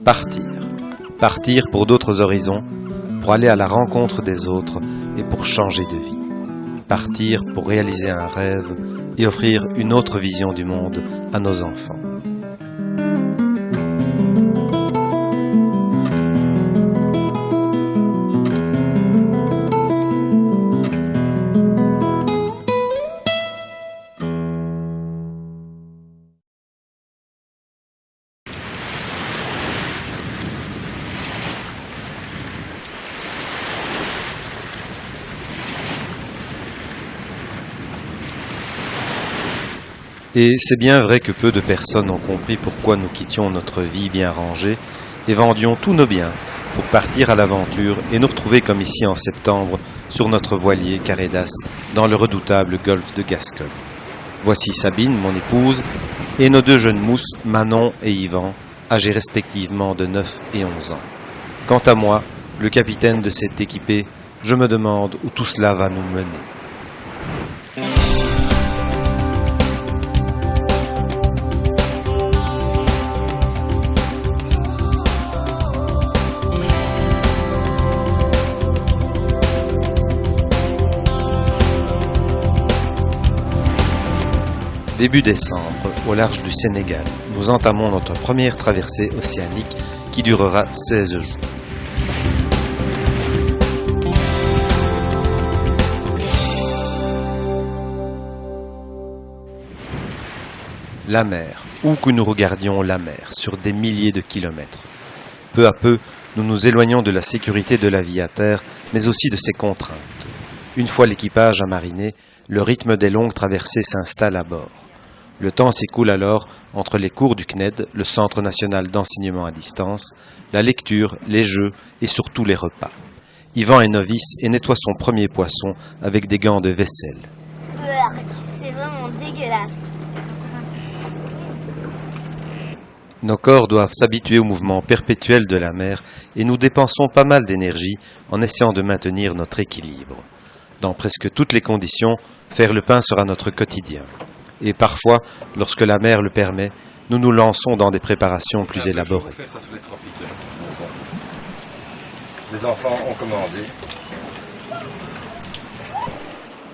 Partir. Partir pour d'autres horizons, pour aller à la rencontre des autres et pour changer de vie. Partir pour réaliser un rêve et offrir une autre vision du monde à nos enfants. Et c'est bien vrai que peu de personnes ont compris pourquoi nous quittions notre vie bien rangée et vendions tous nos biens pour partir à l'aventure et nous retrouver comme ici en septembre sur notre voilier Carédas dans le redoutable golfe de Gascogne. Voici Sabine, mon épouse, et nos deux jeunes mousses, Manon et Yvan, âgés respectivement de 9 et 11 ans. Quant à moi, le capitaine de cette équipée, je me demande où tout cela va nous mener. Début décembre, au large du Sénégal, nous entamons notre première traversée océanique qui durera 16 jours. La mer, où que nous regardions la mer, sur des milliers de kilomètres. Peu à peu, nous nous éloignons de la sécurité de la vie à terre, mais aussi de ses contraintes. Une fois l'équipage amariné, le rythme des longues traversées s'installe à bord. Le temps s'écoule alors entre les cours du CNED, le Centre national d'enseignement à distance, la lecture, les jeux et surtout les repas. Yvan est novice et nettoie son premier poisson avec des gants de vaisselle. C'est vraiment dégueulasse. Nos corps doivent s'habituer au mouvement perpétuel de la mer et nous dépensons pas mal d'énergie en essayant de maintenir notre équilibre. Dans presque toutes les conditions, faire le pain sera notre quotidien. Et parfois, lorsque la mer le permet, nous nous lançons dans des préparations plus élaborées. Les enfants ont commandé.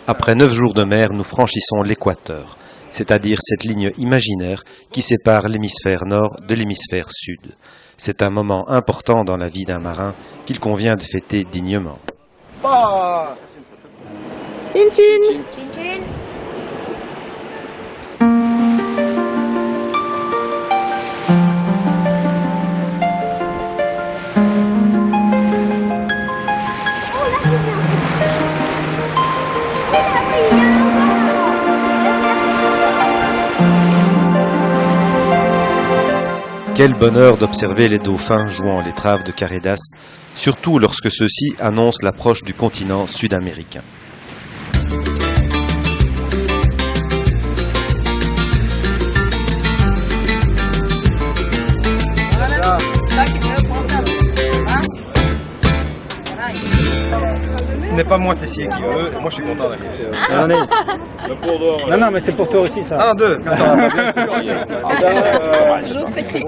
Après 9 jours de mer, nous franchissons l'équateur, c'est-à-dire cette ligne imaginaire qui sépare l'hémisphère nord de l'hémisphère sud. C'est un moment important dans la vie d'un marin qu'il convient de fêter dignement. Ah, Tchin tchin. Tchin tchin. Quel bonheur d'observer les dauphins jouant l'étrave de Carédas, surtout lorsque ceux-ci annoncent l'approche du continent sud-américain. Ce n'est pas moi Tessier qui veut, moi je suis content d'arriver. Non, mais c'est pour toi aussi ça. 1, 2. Toujours très critique.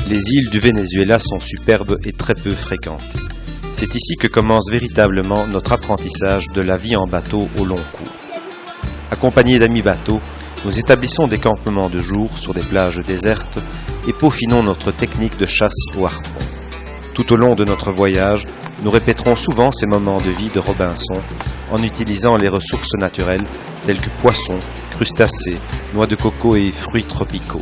Les îles du Venezuela sont superbes et très peu fréquentées. C'est ici que commence véritablement notre apprentissage de la vie en bateau au long cours. Accompagnés d'amis bateaux, nous établissons des campements de jour sur des plages désertes et peaufinons notre technique de chasse au harpon. Tout au long de notre voyage, nous répéterons souvent ces moments de vie de Robinson en utilisant les ressources naturelles telles que poissons, crustacés, noix de coco et fruits tropicaux.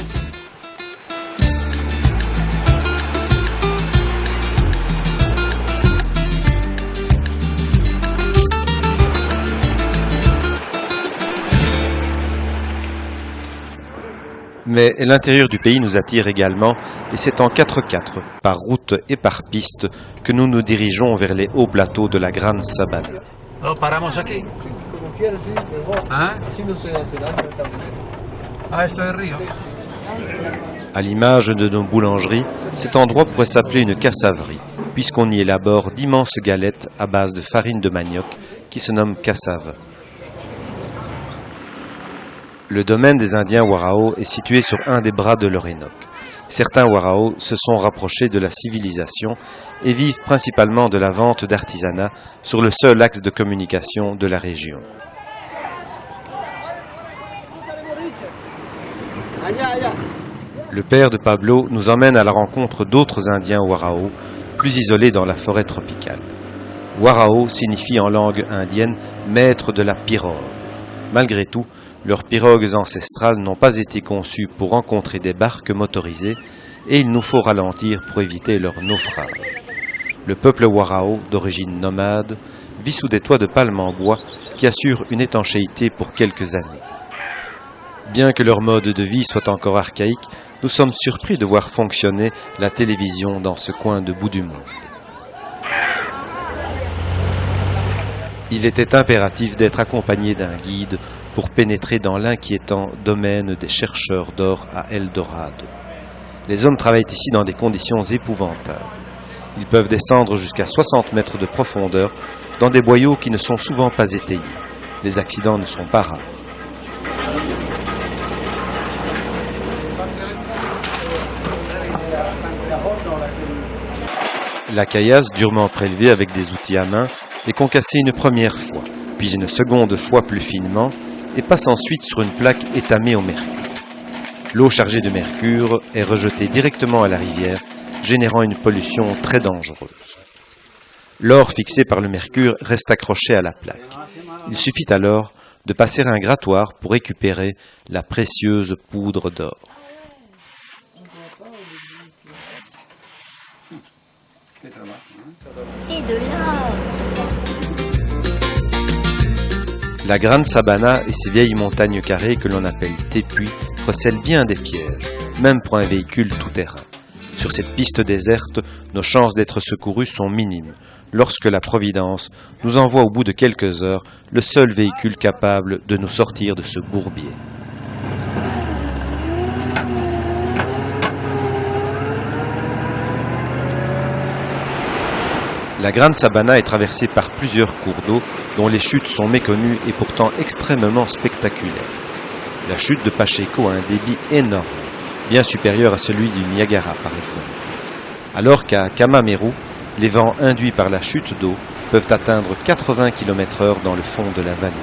Mais l'intérieur du pays nous attire également et c'est en 4x4, par route et par piste, que nous nous dirigeons vers les hauts plateaux de la Gran Sabana. Oh, paramos aquí. Hein? À l'image de nos boulangeries, cet endroit pourrait s'appeler une cassaverie, puisqu'on y élabore d'immenses galettes à base de farine de manioc qui se nomment cassave. Le domaine des Indiens Warao est situé sur un des bras de l'Orénoque. Certains Warao se sont rapprochés de la civilisation et vivent principalement de la vente d'artisanat sur le seul axe de communication de la région. Le père de Pablo nous emmène à la rencontre d'autres Indiens Warao, plus isolés dans la forêt tropicale. Warao signifie en langue indienne « maître de la pirogue ». Malgré tout, leurs pirogues ancestrales n'ont pas été conçues pour rencontrer des barques motorisées et il nous faut ralentir pour éviter leur naufrage. Le peuple Warao, d'origine nomade, vit sous des toits de palmes en bois qui assurent une étanchéité pour quelques années. Bien que leur mode de vie soit encore archaïque, nous sommes surpris de voir fonctionner la télévision dans ce coin de bout du monde. Il était impératif d'être accompagné d'un guide pour pénétrer dans l'inquiétant domaine des chercheurs d'or à Eldorado. Les hommes travaillent ici dans des conditions épouvantables. Ils peuvent descendre jusqu'à 60 mètres de profondeur dans des boyaux qui ne sont souvent pas étayés. Les accidents ne sont pas rares. La caillasse, durement prélevée avec des outils à main, est concassée une première fois, puis une seconde fois plus finement, et passe ensuite sur une plaque étamée au mercure. L'eau chargée de mercure est rejetée directement à la rivière, générant une pollution très dangereuse. L'or fixé par le mercure reste accroché à la plaque. Il suffit alors de passer un grattoir pour récupérer la précieuse poudre d'or. C'est de l'or. La Grande Sabana et ses vieilles montagnes carrées que l'on appelle tépuis recèlent bien des pièges, même pour un véhicule tout-terrain. Sur cette piste déserte, nos chances d'être secourus sont minimes, lorsque la Providence nous envoie au bout de quelques heures le seul véhicule capable de nous sortir de ce bourbier. La Grande Sabana est traversée par plusieurs cours d'eau dont les chutes sont méconnues et pourtant extrêmement spectaculaires. La chute de Pacheco a un débit énorme, bien supérieur à celui du Niagara par exemple. Alors qu'à Kamameru, les vents induits par la chute d'eau peuvent atteindre 80 km/h dans le fond de la vallée.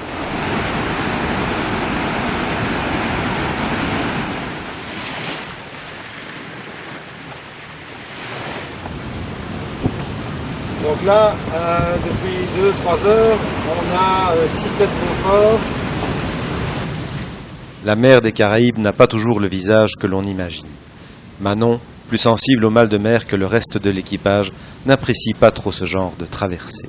Donc là, depuis 2-3 heures, on a 6-7 conforts. La mer des Caraïbes n'a pas toujours le visage que l'on imagine. Manon, plus sensible au mal de mer que le reste de l'équipage, n'apprécie pas trop ce genre de traversée.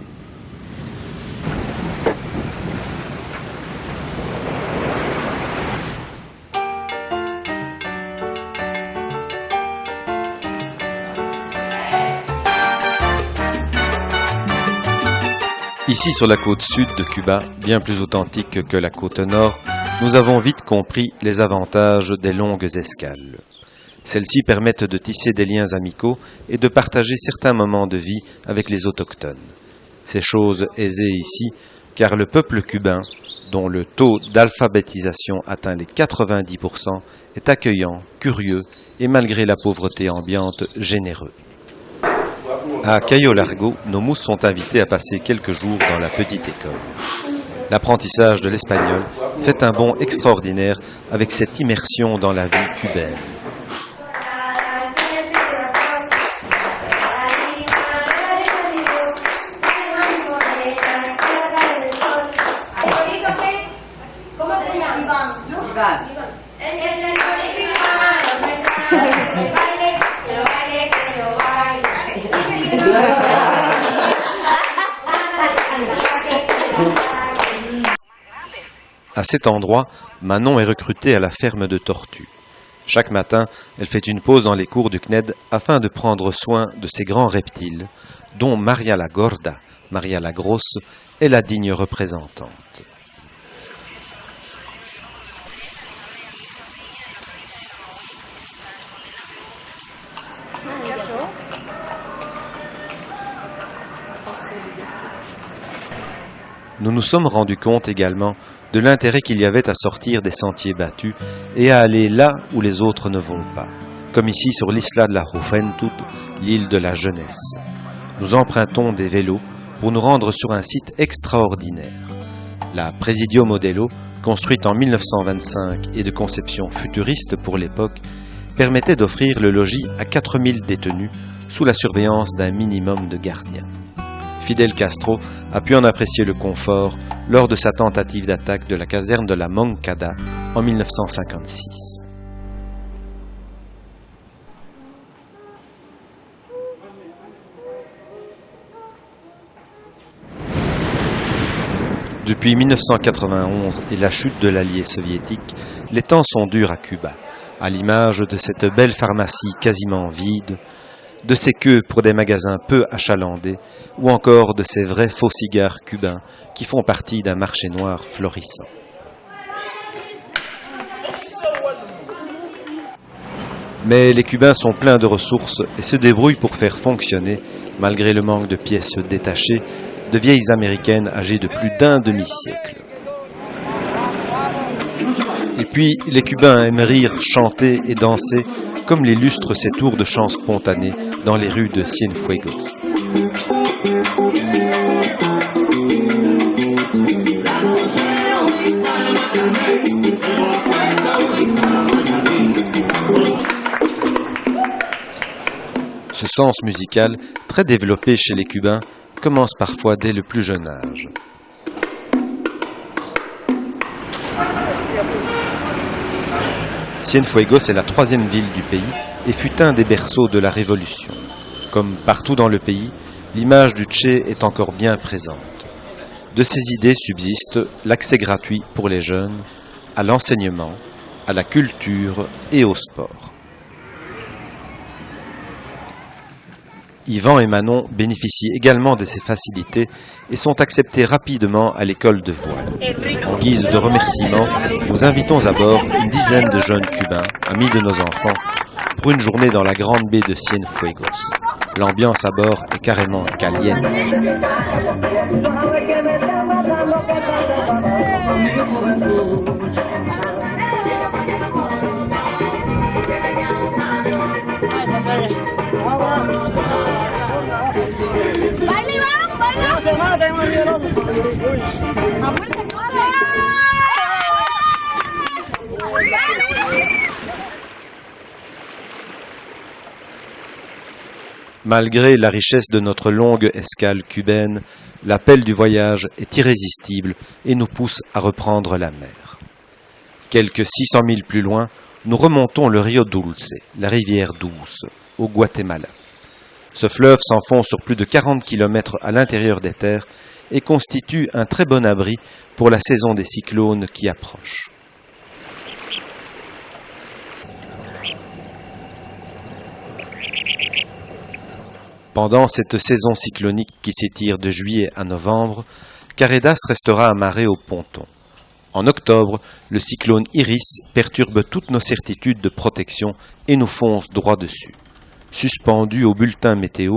Ici, sur la côte sud de Cuba, bien plus authentique que la côte nord, nous avons vite compris les avantages des longues escales. Celles-ci permettent de tisser des liens amicaux et de partager certains moments de vie avec les autochtones. C'est chose aisée ici, car le peuple cubain, dont le taux d'alphabétisation atteint les 90%, est accueillant, curieux et malgré la pauvreté ambiante, généreux. À Cayo Largo, nos mousses sont invités à passer quelques jours dans la petite école. L'apprentissage de l'espagnol fait un bond extraordinaire avec cette immersion dans la vie cubaine. À cet endroit, Manon est recrutée à la ferme de tortues. Chaque matin, elle fait une pause dans les cours du CNED afin de prendre soin de ces grands reptiles, dont Maria la Gorda, Maria la Grosse, est la digne représentante. nous nous sommes rendus compte également de l'intérêt qu'il y avait à sortir des sentiers battus et à aller là où les autres ne vont pas, comme ici sur l'Isla de la Juventud, l'île de la jeunesse. Nous empruntons des vélos pour nous rendre sur un site extraordinaire. La Presidio Modelo, construite en 1925 et de conception futuriste pour l'époque, permettait d'offrir le logis à 4000 détenus sous la surveillance d'un minimum de gardiens. Fidel Castro a pu en apprécier le confort lors de sa tentative d'attaque de la caserne de la Moncada en 1956. Depuis 1991 et la chute de l'allié soviétique, les temps sont durs à Cuba, à l'image de cette belle pharmacie quasiment vide, de ces queues pour des magasins peu achalandés, ou encore de ces vrais faux cigares cubains qui font partie d'un marché noir florissant. Mais les Cubains sont pleins de ressources et se débrouillent pour faire fonctionner, malgré le manque de pièces détachées, de vieilles américaines âgées de plus d'un demi-siècle. Et puis, les Cubains aiment rire, chanter et danser, comme l'illustrent ces tours de chant spontanés dans les rues de Cienfuegos. Ce sens musical, très développé chez les Cubains, commence parfois dès le plus jeune âge. Cienfuegos est la 3e ville du pays et fut un des berceaux de la Révolution. Comme partout dans le pays, l'image du Che est encore bien présente. De ces idées subsiste l'accès gratuit pour les jeunes à l'enseignement, à la culture et au sport. Yvan et Manon bénéficient également de ces facilités et sont acceptés rapidement à l'école de voile. En guise de remerciement, nous invitons à bord une dizaine de jeunes Cubains, amis de nos enfants, pour une journée dans la grande baie de Cienfuegos. L'ambiance à bord est carrément caliente. Malgré la richesse de notre longue escale cubaine, l'appel du voyage est irrésistible et nous pousse à reprendre la mer. Quelques 600 000 plus loin, nous remontons le Rio Dulce, la rivière douce, au Guatemala. Ce fleuve s'enfonce sur plus de 40 km à l'intérieur des terres et constitue un très bon abri pour la saison des cyclones qui approche. Pendant cette saison cyclonique qui s'étire de juillet à novembre, Carredas restera amarré au ponton. En octobre, le cyclone Iris perturbe toutes nos certitudes de protection et nous fonce droit dessus. Suspendu au bulletin météo,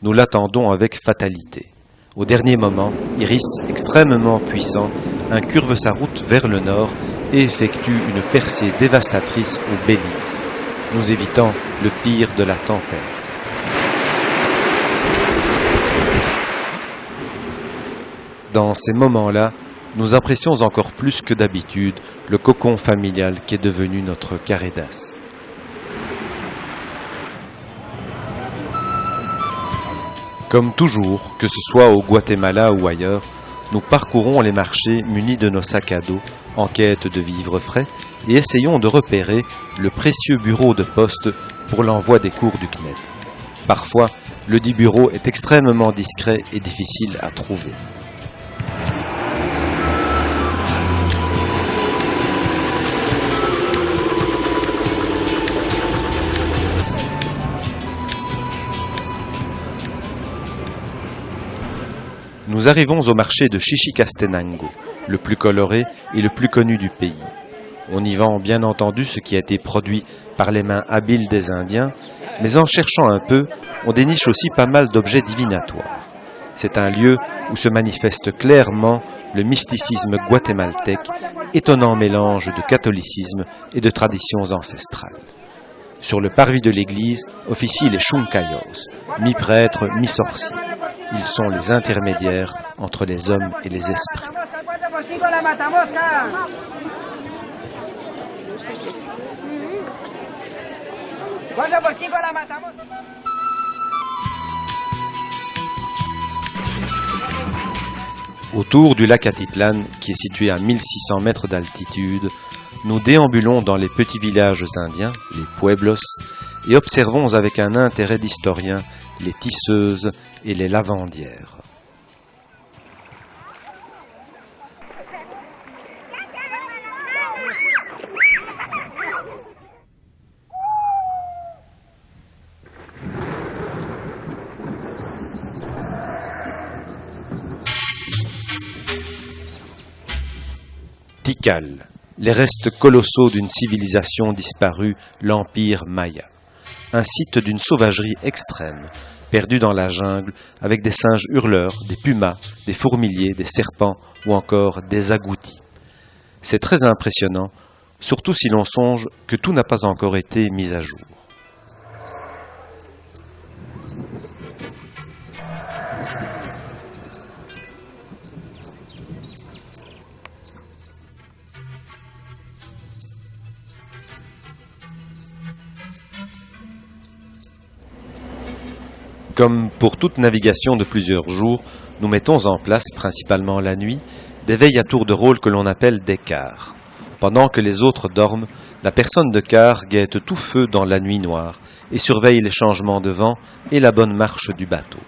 nous l'attendons avec fatalité. Au dernier moment, Iris, extrêmement puissant, incurve sa route vers le nord et effectue une percée dévastatrice au Belize, nous évitant le pire de la tempête. Dans ces moments-là, nous apprécions encore plus que d'habitude le cocon familial qui est devenu notre Carredas. Comme toujours, que ce soit au Guatemala ou ailleurs, nous parcourons les marchés munis de nos sacs à dos, en quête de vivres frais, et essayons de repérer le précieux bureau de poste pour l'envoi des cours du CNED. Parfois, le dit bureau est extrêmement discret et difficile à trouver. Nous arrivons au marché de Chichicastenango, le plus coloré et le plus connu du pays. On y vend bien entendu ce qui a été produit par les mains habiles des Indiens, mais en cherchant un peu, on déniche aussi pas mal d'objets divinatoires. C'est un lieu où se manifeste clairement le mysticisme guatémaltèque, étonnant mélange de catholicisme et de traditions ancestrales. Sur le parvis de l'église officient les chuncayos, mi-prêtres, mi-sorciers. Ils sont les intermédiaires entre les hommes et les esprits. Autour du lac Atitlan, qui est situé à 1600 mètres d'altitude, nous déambulons dans les petits villages indiens, les pueblos, et observons avec un intérêt d'historien les tisseuses et les lavandières. Tikal, les restes colossaux d'une civilisation disparue, l'Empire Maya. Un site d'une sauvagerie extrême, perdu dans la jungle, avec des singes hurleurs, des pumas, des fourmiliers, des serpents ou encore des agoutis. C'est très impressionnant, surtout si l'on songe que tout n'a pas encore été mis à jour. Comme pour toute navigation de plusieurs jours, nous mettons en place, principalement la nuit, des veilles à tour de rôle que l'on appelle des quart. Pendant que les autres dorment, la personne de quart guette tout feu dans la nuit noire et surveille les changements de vent et la bonne marche du bateau.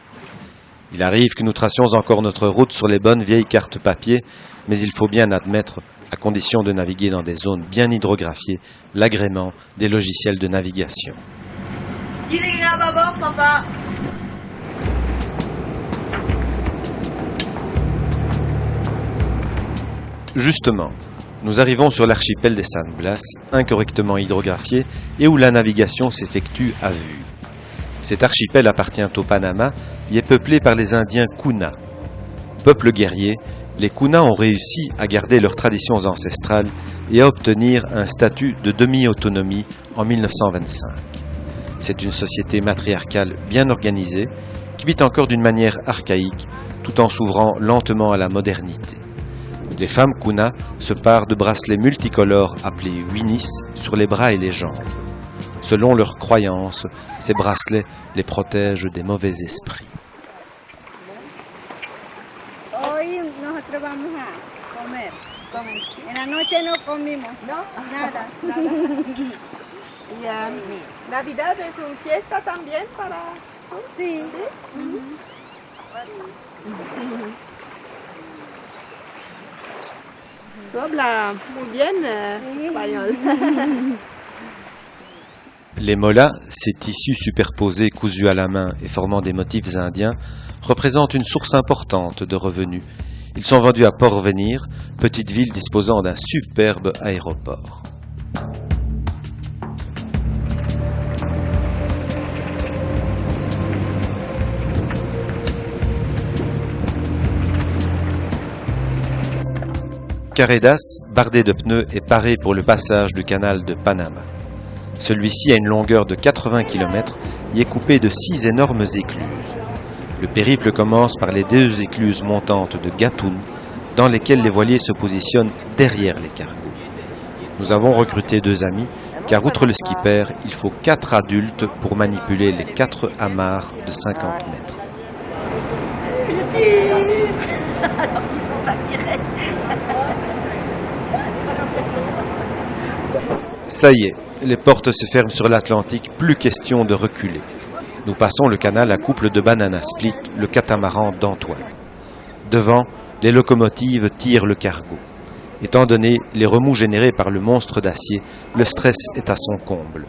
Il arrive que nous tracions encore notre route sur les bonnes vieilles cartes papier, mais il faut bien admettre, à condition de naviguer dans des zones bien hydrographiées, l'agrément des logiciels de navigation. à bâbord, papa. Justement, nous arrivons sur l'archipel des San Blas, incorrectement hydrographié et où la navigation s'effectue à vue. Cet archipel appartient au Panama et est peuplé par les Indiens Kuna. Peuple guerrier, les Kuna ont réussi à garder leurs traditions ancestrales et à obtenir un statut de demi-autonomie en 1925. C'est une société matriarcale bien organisée qui vit encore d'une manière archaïque tout en s'ouvrant lentement à la modernité. Les femmes Kuna se parent de bracelets multicolores appelés winis sur les bras et les jambes. Selon leurs croyances, ces bracelets les protègent des mauvais esprits. Hoy nosotros vamos a comer. En la noche no comimos. No, nada. Y Navidad es una fiesta también para... Sí. Tú hablas muy bien espagnol. Les molas, ces tissus superposés cousus à la main et formant des motifs indiens, représentent une source importante de revenus. Ils sont vendus à Porvenir, petite ville disposant d'un superbe aéroport. Carredas, bardé de pneus, est paré pour le passage du canal de Panama. Celui-ci a une longueur de 80 km et est coupé de 6 énormes écluses. Le périple commence par les 2 écluses montantes de Gatun, dans lesquelles les voiliers se positionnent derrière les cargos. Nous avons recruté 2 amis, car outre le skipper, il faut 4 adultes pour manipuler les 4 amarres de 50 mètres. Ça y est, les portes se ferment sur l'Atlantique, plus question de reculer. Nous passons le canal à couple de Banana Split, le catamaran d'Antoine. Devant, les locomotives tirent le cargo. Étant donné les remous générés par le monstre d'acier, le stress est à son comble.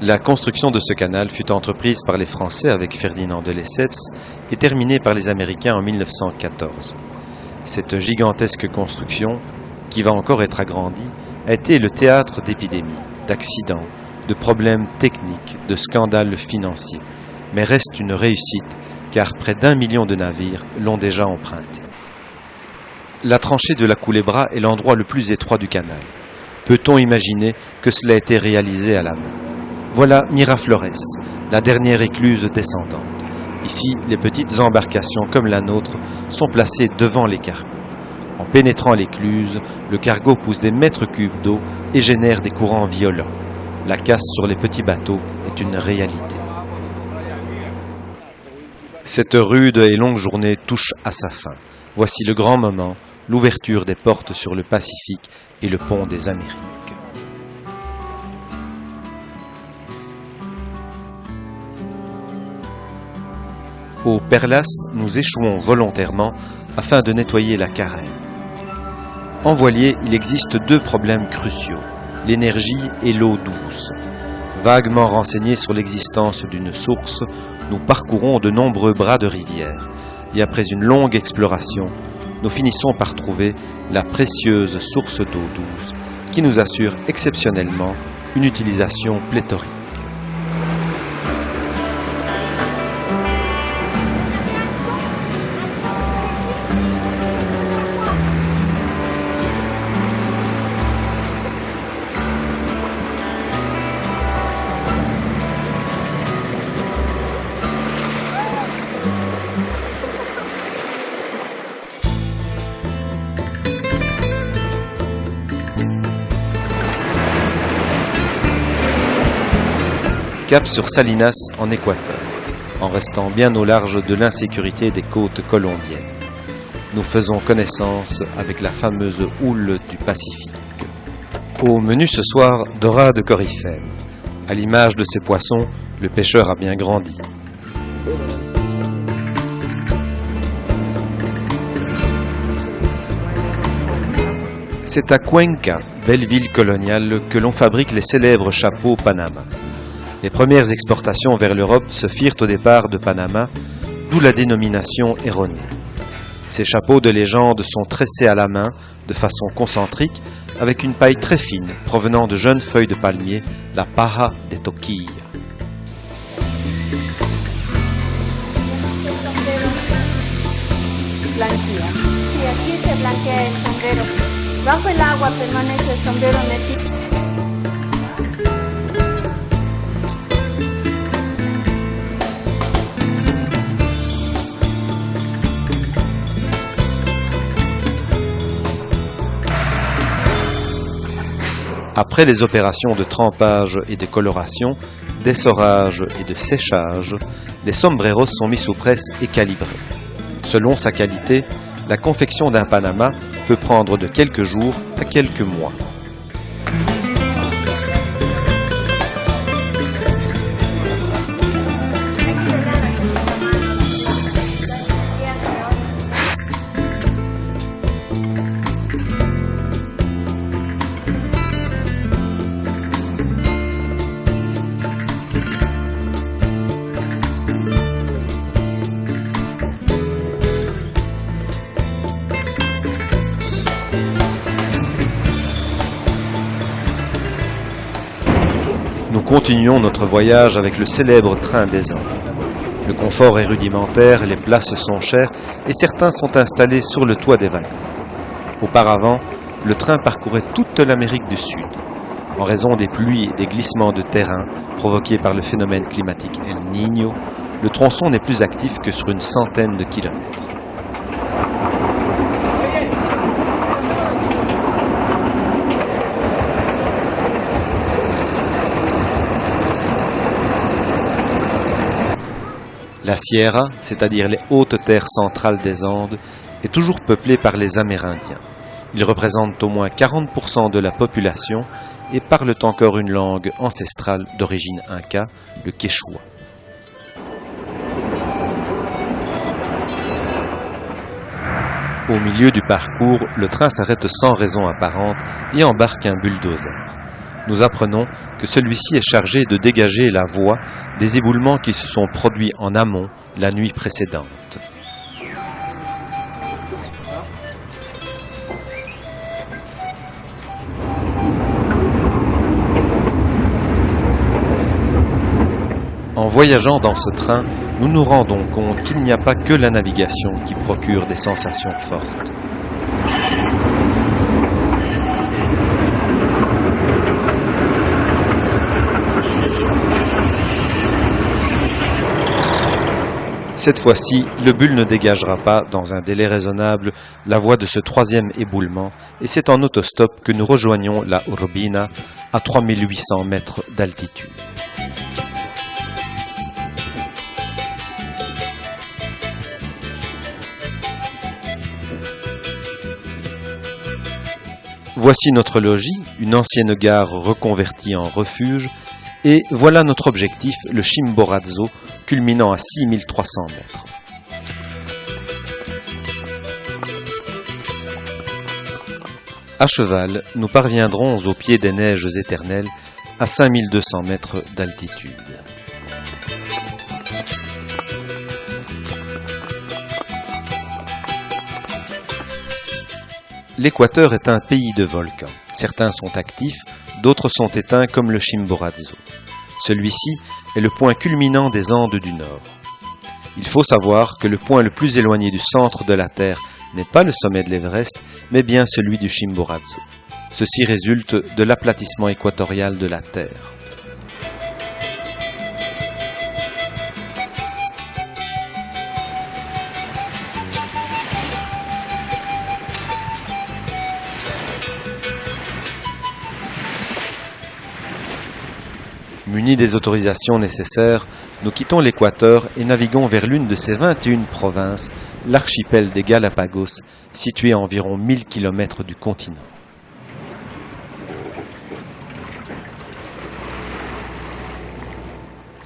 La construction de ce canal fut entreprise par les Français avec Ferdinand de Lesseps et terminée par les Américains en 1914. Cette gigantesque construction, qui va encore être agrandie, a été le théâtre d'épidémies, d'accidents, de problèmes techniques, de scandales financiers, mais reste une réussite car près d'1 million de navires l'ont déjà emprunté. La tranchée de la Culebra est l'endroit le plus étroit du canal. Peut-on imaginer que cela a été réalisé à la main? Voilà Miraflores, la dernière écluse descendante. Ici, les petites embarcations comme la nôtre sont placées devant les cargos. En pénétrant l'écluse, le cargo pousse des mètres cubes d'eau et génère des courants violents. La casse sur les petits bateaux est une réalité. Cette rude et longue journée touche à sa fin. Voici le grand moment, l'ouverture des portes sur le Pacifique et le pont des Amériques. Au Perlas, nous échouons volontairement afin de nettoyer la carène. En voilier, il existe 2 problèmes cruciaux, l'énergie et l'eau douce. Vaguement renseignés sur l'existence d'une source, nous parcourons de nombreux bras de rivière et après une longue exploration, nous finissons par trouver la précieuse source d'eau douce qui nous assure exceptionnellement une utilisation pléthorique. Cap sur Salinas en Équateur, en restant bien au large de l'insécurité des côtes colombiennes. Nous faisons connaissance avec la fameuse houle du Pacifique. Au menu ce soir, dorade coryphène. À l'image de ces poissons, le pêcheur a bien grandi. C'est à Cuenca, belle ville coloniale, que l'on fabrique les célèbres chapeaux Panama. Les premières exportations vers l'Europe se firent au départ de Panama, d'où la dénomination erronée. Ces chapeaux de légende sont tressés à la main de façon concentrique avec une paille très fine provenant de jeunes feuilles de palmier, la paja de toquilla. Blanquía. Sí, aquí se blanquea el sombrero. Bajo el agua permanece el sombrero metido. Après les opérations de trempage et de coloration, d'essorage et de séchage, les sombreros sont mis sous presse et calibrés. Selon sa qualité, la confection d'un Panama peut prendre de quelques jours à quelques mois. Nous continuons notre voyage avec le célèbre train des Andes. Le confort est rudimentaire, les places sont chères et certains sont installés sur le toit des wagons. Auparavant, le train parcourait toute l'Amérique du Sud. En raison des pluies et des glissements de terrain provoqués par le phénomène climatique El Niño, le tronçon n'est plus actif que sur une centaine de kilomètres. La Sierra, c'est-à-dire les hautes terres centrales des Andes, est toujours peuplée par les Amérindiens. Ils représentent au moins 40% de la population et parlent encore une langue ancestrale d'origine inca, le quechua. Au milieu du parcours, le train s'arrête sans raison apparente et embarque un bulldozer. nous apprenons que celui-ci est chargé de dégager la voie des éboulements qui se sont produits en amont la nuit précédente. En voyageant dans ce train, nous nous rendons compte qu'il n'y a pas que la navigation qui procure des sensations fortes. Cette fois-ci, le bulle ne dégagera pas, dans un délai raisonnable, la voie de ce troisième éboulement, et c'est en autostop que nous rejoignons la Urbina à 3800 mètres d'altitude. Voici notre logis, une ancienne gare reconvertie en refuge, et voilà notre objectif, le Chimborazo, culminant à 6300 mètres. À cheval, nous parviendrons au pied des neiges éternelles, à 5200 mètres d'altitude. L'Équateur est un pays de volcans. Certains sont actifs, d'autres sont éteints comme le Chimborazo. Celui-ci est le point culminant des Andes du Nord. Il faut savoir que le point le plus éloigné du centre de la Terre n'est pas le sommet de l'Everest, mais bien celui du Chimborazo. Ceci résulte de l'aplatissement équatorial de la Terre. Munis des autorisations nécessaires, nous quittons l'Équateur et naviguons vers l'une de ces 21 provinces, l'archipel des Galapagos, situé à environ 1000 km du continent.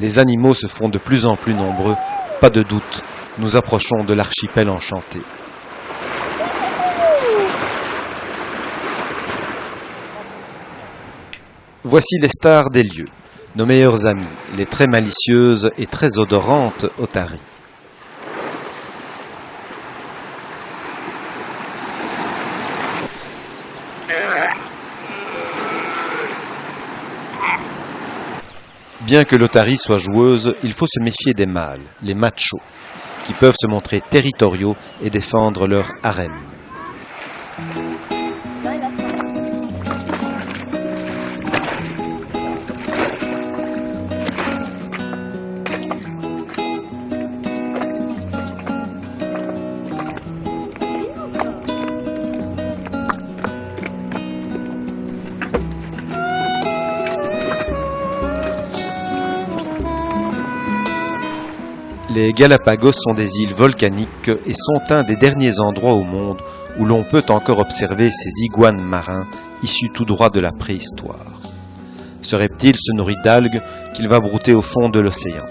Les animaux se font de plus en plus nombreux, pas de doute, nous approchons de l'archipel enchanté. Voici les stars des lieux. Nos meilleurs amis, les très malicieuses et très odorantes otaries. Bien que l'otarie soit joueuse, il faut se méfier des mâles, les machos, qui peuvent se montrer territoriaux et défendre leur harem. Les Galapagos sont des îles volcaniques et sont un des derniers endroits au monde où l'on peut encore observer ces iguanes marins issus tout droit de la préhistoire. Ce reptile se nourrit d'algues qu'il va brouter au fond de l'océan.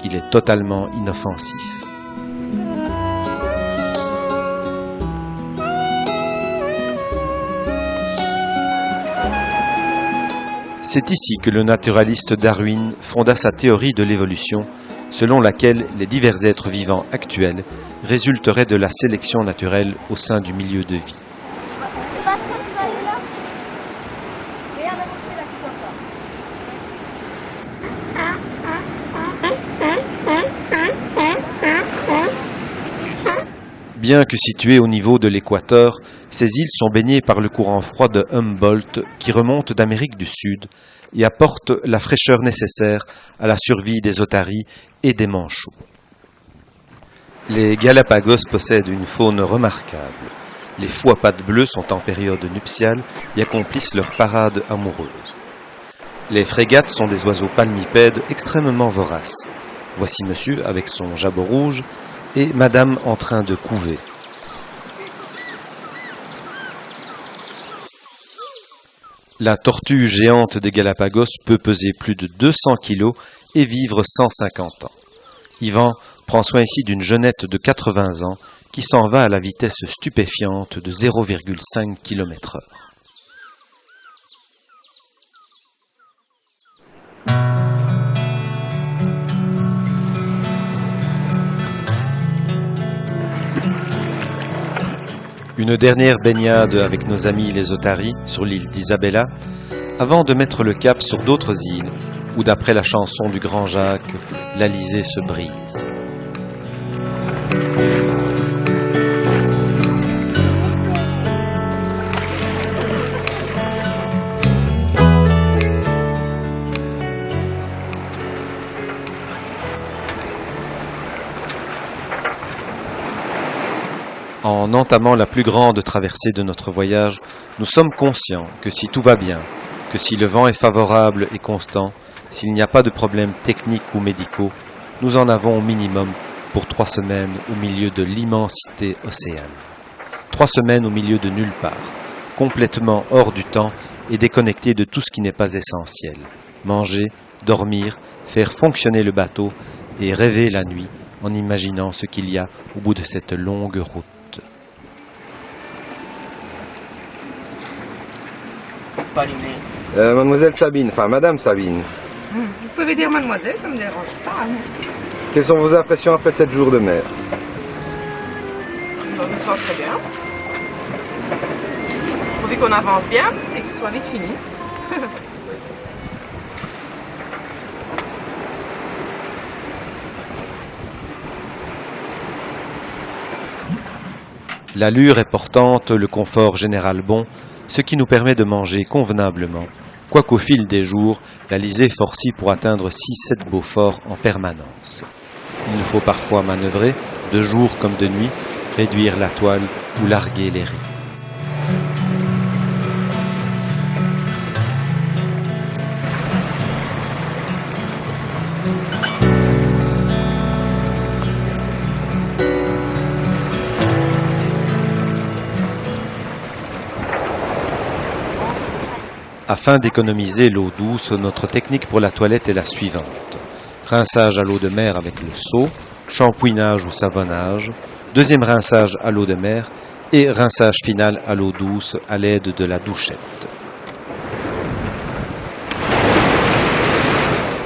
Il est totalement inoffensif. C'est ici que le naturaliste Darwin fonda sa théorie de l'évolution, selon laquelle les divers êtres vivants actuels résulteraient de la sélection naturelle au sein du milieu de vie. Bien que situées au niveau de l'équateur, ces îles sont baignées par le courant froid de Humboldt qui remonte d'Amérique du Sud et apporte la fraîcheur nécessaire à la survie des otaries et des manchots. Les Galapagos possèdent une faune remarquable. Les fous à pattes bleues sont en période nuptiale et accomplissent leur parade amoureuse. Les frégates sont des oiseaux palmipèdes extrêmement voraces. Voici monsieur avec son jabot rouge et madame en train de couver. La tortue géante des Galapagos peut peser plus de 200 kg et vivre 150 ans. Yvan prend soin ici d'une jeunette de 80 ans qui s'en va à la vitesse stupéfiante de 0,5 km/h. Une dernière baignade avec nos amis les otaries sur l'île d'Isabella, avant de mettre le cap sur d'autres îles où, d'après la chanson du Grand Jacques, l'Alizé se brise. En entamant la plus grande traversée de notre voyage, nous sommes conscients que si tout va bien, que si le vent est favorable et constant, s'il n'y a pas de problèmes techniques ou médicaux, nous en avons au minimum pour 3 semaines au milieu de l'immensité océane. 3 semaines au milieu de nulle part, complètement hors du temps et déconnectés de tout ce qui n'est pas essentiel. Manger, dormir, faire fonctionner le bateau et rêver la nuit en imaginant ce qu'il y a au bout de cette longue route. Mademoiselle Sabine, enfin Madame Sabine, Vous pouvez dire mademoiselle, ça me dérange pas. quelles sont vos impressions après 7 jours de mer? Je me sens très bien. Pourvu qu'on avance bien et que ce soit vite fini. L'allure est portante, le confort général bon, ce qui nous permet de manger convenablement, quoiqu'au fil des jours, l'Alizé forcie pour atteindre 6-7 Beaufort en permanence. Il faut parfois manœuvrer, de jour comme de nuit, réduire la toile ou larguer les ris. Afin d'économiser l'eau douce, notre technique pour la toilette est la suivante. Rinçage à l'eau de mer avec le seau, shampouinage ou savonnage, deuxième rinçage à l'eau de mer et rinçage final à l'eau douce à l'aide de la douchette.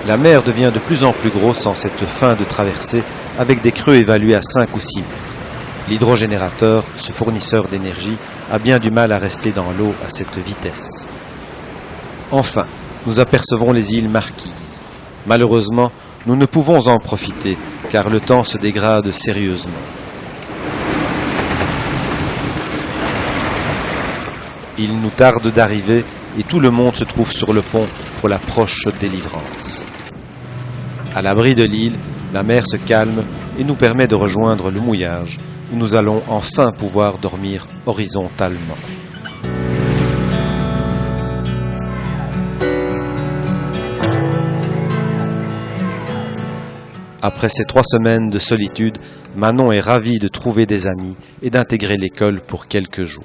La mer devient de plus en plus grosse en cette fin de traversée avec des creux évalués à 5 ou 6 mètres. L'hydrogénérateur, ce fournisseur d'énergie, a bien du mal à rester dans l'eau à cette vitesse. Enfin, nous apercevons les îles Marquises. Malheureusement, nous ne pouvons en profiter, car le temps se dégrade sérieusement. Il nous tarde d'arriver et tout le monde se trouve sur le pont pour la proche délivrance. À l'abri de l'île, la mer se calme et nous permet de rejoindre le mouillage, où nous allons enfin pouvoir dormir horizontalement. Après ces 3 semaines de solitude, Manon est ravie de trouver des amis et d'intégrer l'école pour quelques jours.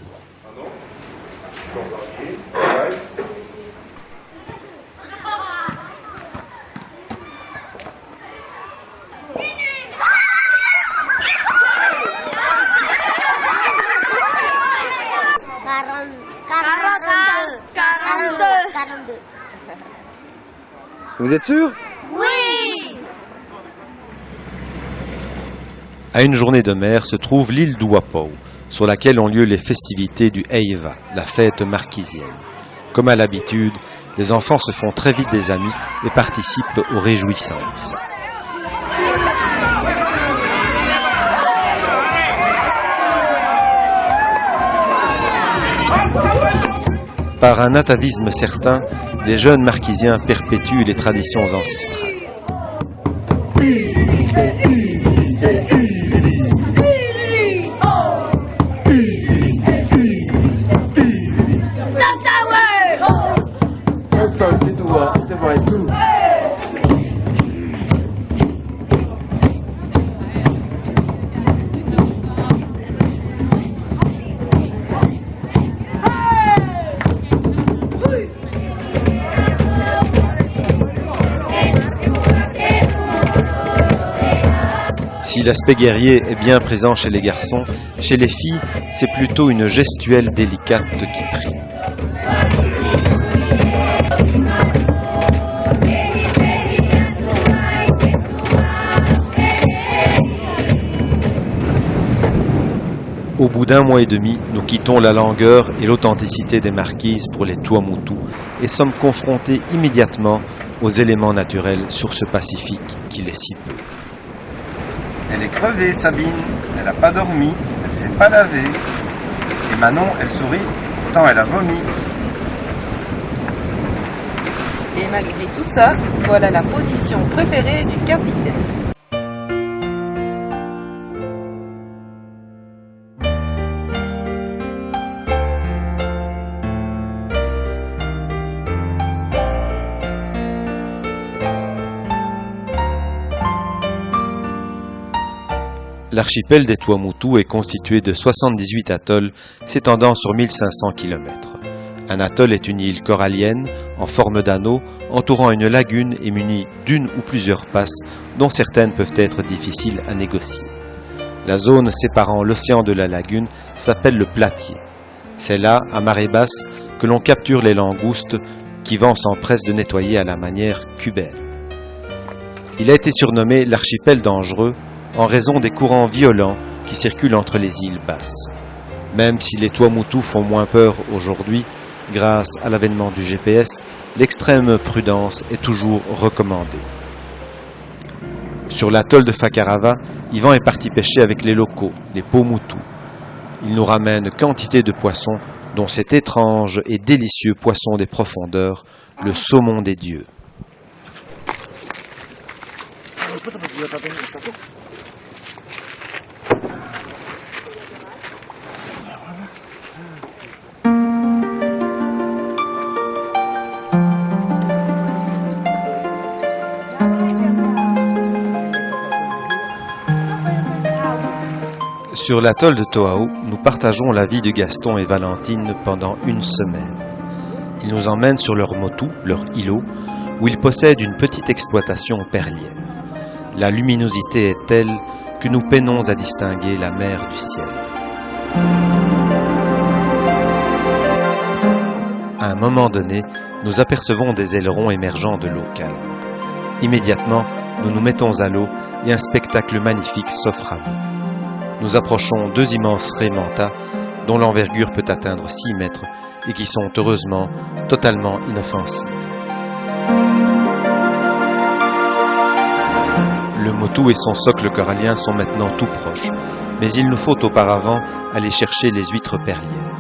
Vous êtes sûr? À une journée de mer se trouve l'île d'Ouapou, sur laquelle ont lieu les festivités du Eiva, la fête marquisienne. Comme à l'habitude, les enfants se font très vite des amis et participent aux réjouissances. Par un atavisme certain, les jeunes marquisiens perpétuent les traditions ancestrales. Si l'aspect guerrier est bien présent chez les garçons, chez les filles, c'est plutôt une gestuelle délicate qui prime. Au bout d'un mois et demi, nous quittons la langueur et l'authenticité des marquises pour les Tuamotu et sommes confrontés immédiatement aux éléments naturels sur ce Pacifique qu'il est si peu. Elle est crevée, Sabine. Elle n'a pas dormi. Elle s'est pas lavée. Et Manon, elle sourit. Et pourtant, elle a vomi. Et malgré tout ça, voilà la position préférée du capitaine. L'archipel des Tuamotu est constitué de 78 atolls s'étendant sur 1500 km. Un atoll est une île corallienne en forme d'anneau entourant une lagune et munie d'une ou plusieurs passes dont certaines peuvent être difficiles à négocier. La zone séparant l'océan de la lagune s'appelle le platier. C'est là, à marée basse, que l'on capture les langoustes qui Vent s'empresse de nettoyer à la manière cubaine. Il a été surnommé l'archipel dangereux en raison des courants violents qui circulent entre les îles basses. Même si les Tuamotu font moins peur aujourd'hui, grâce à l'avènement du GPS, l'extrême prudence est toujours recommandée. Sur l'atoll de Fakarava, Yvan est parti pêcher avec les locaux, les Pomotu. Il nous ramène quantité de poissons, dont cet étrange et délicieux poisson des profondeurs, le saumon des dieux. Sur l'atoll de Toao, nous partageons la vie de Gaston et Valentine pendant une semaine. Ils nous emmènent sur leur motu, leur îlot, où ils possèdent une petite exploitation perlière. La luminosité est telle que nous peinons à distinguer la mer du ciel. À un moment donné, nous apercevons des ailerons émergeant de l'eau calme. Immédiatement, nous nous mettons à l'eau et un spectacle magnifique s'offre à nous. Nous approchons deux immenses raies manta dont l'envergure peut atteindre 6 mètres et qui sont heureusement totalement inoffensives. Le motu et son socle corallien sont maintenant tout proches, mais il nous faut auparavant aller chercher les huîtres perlières.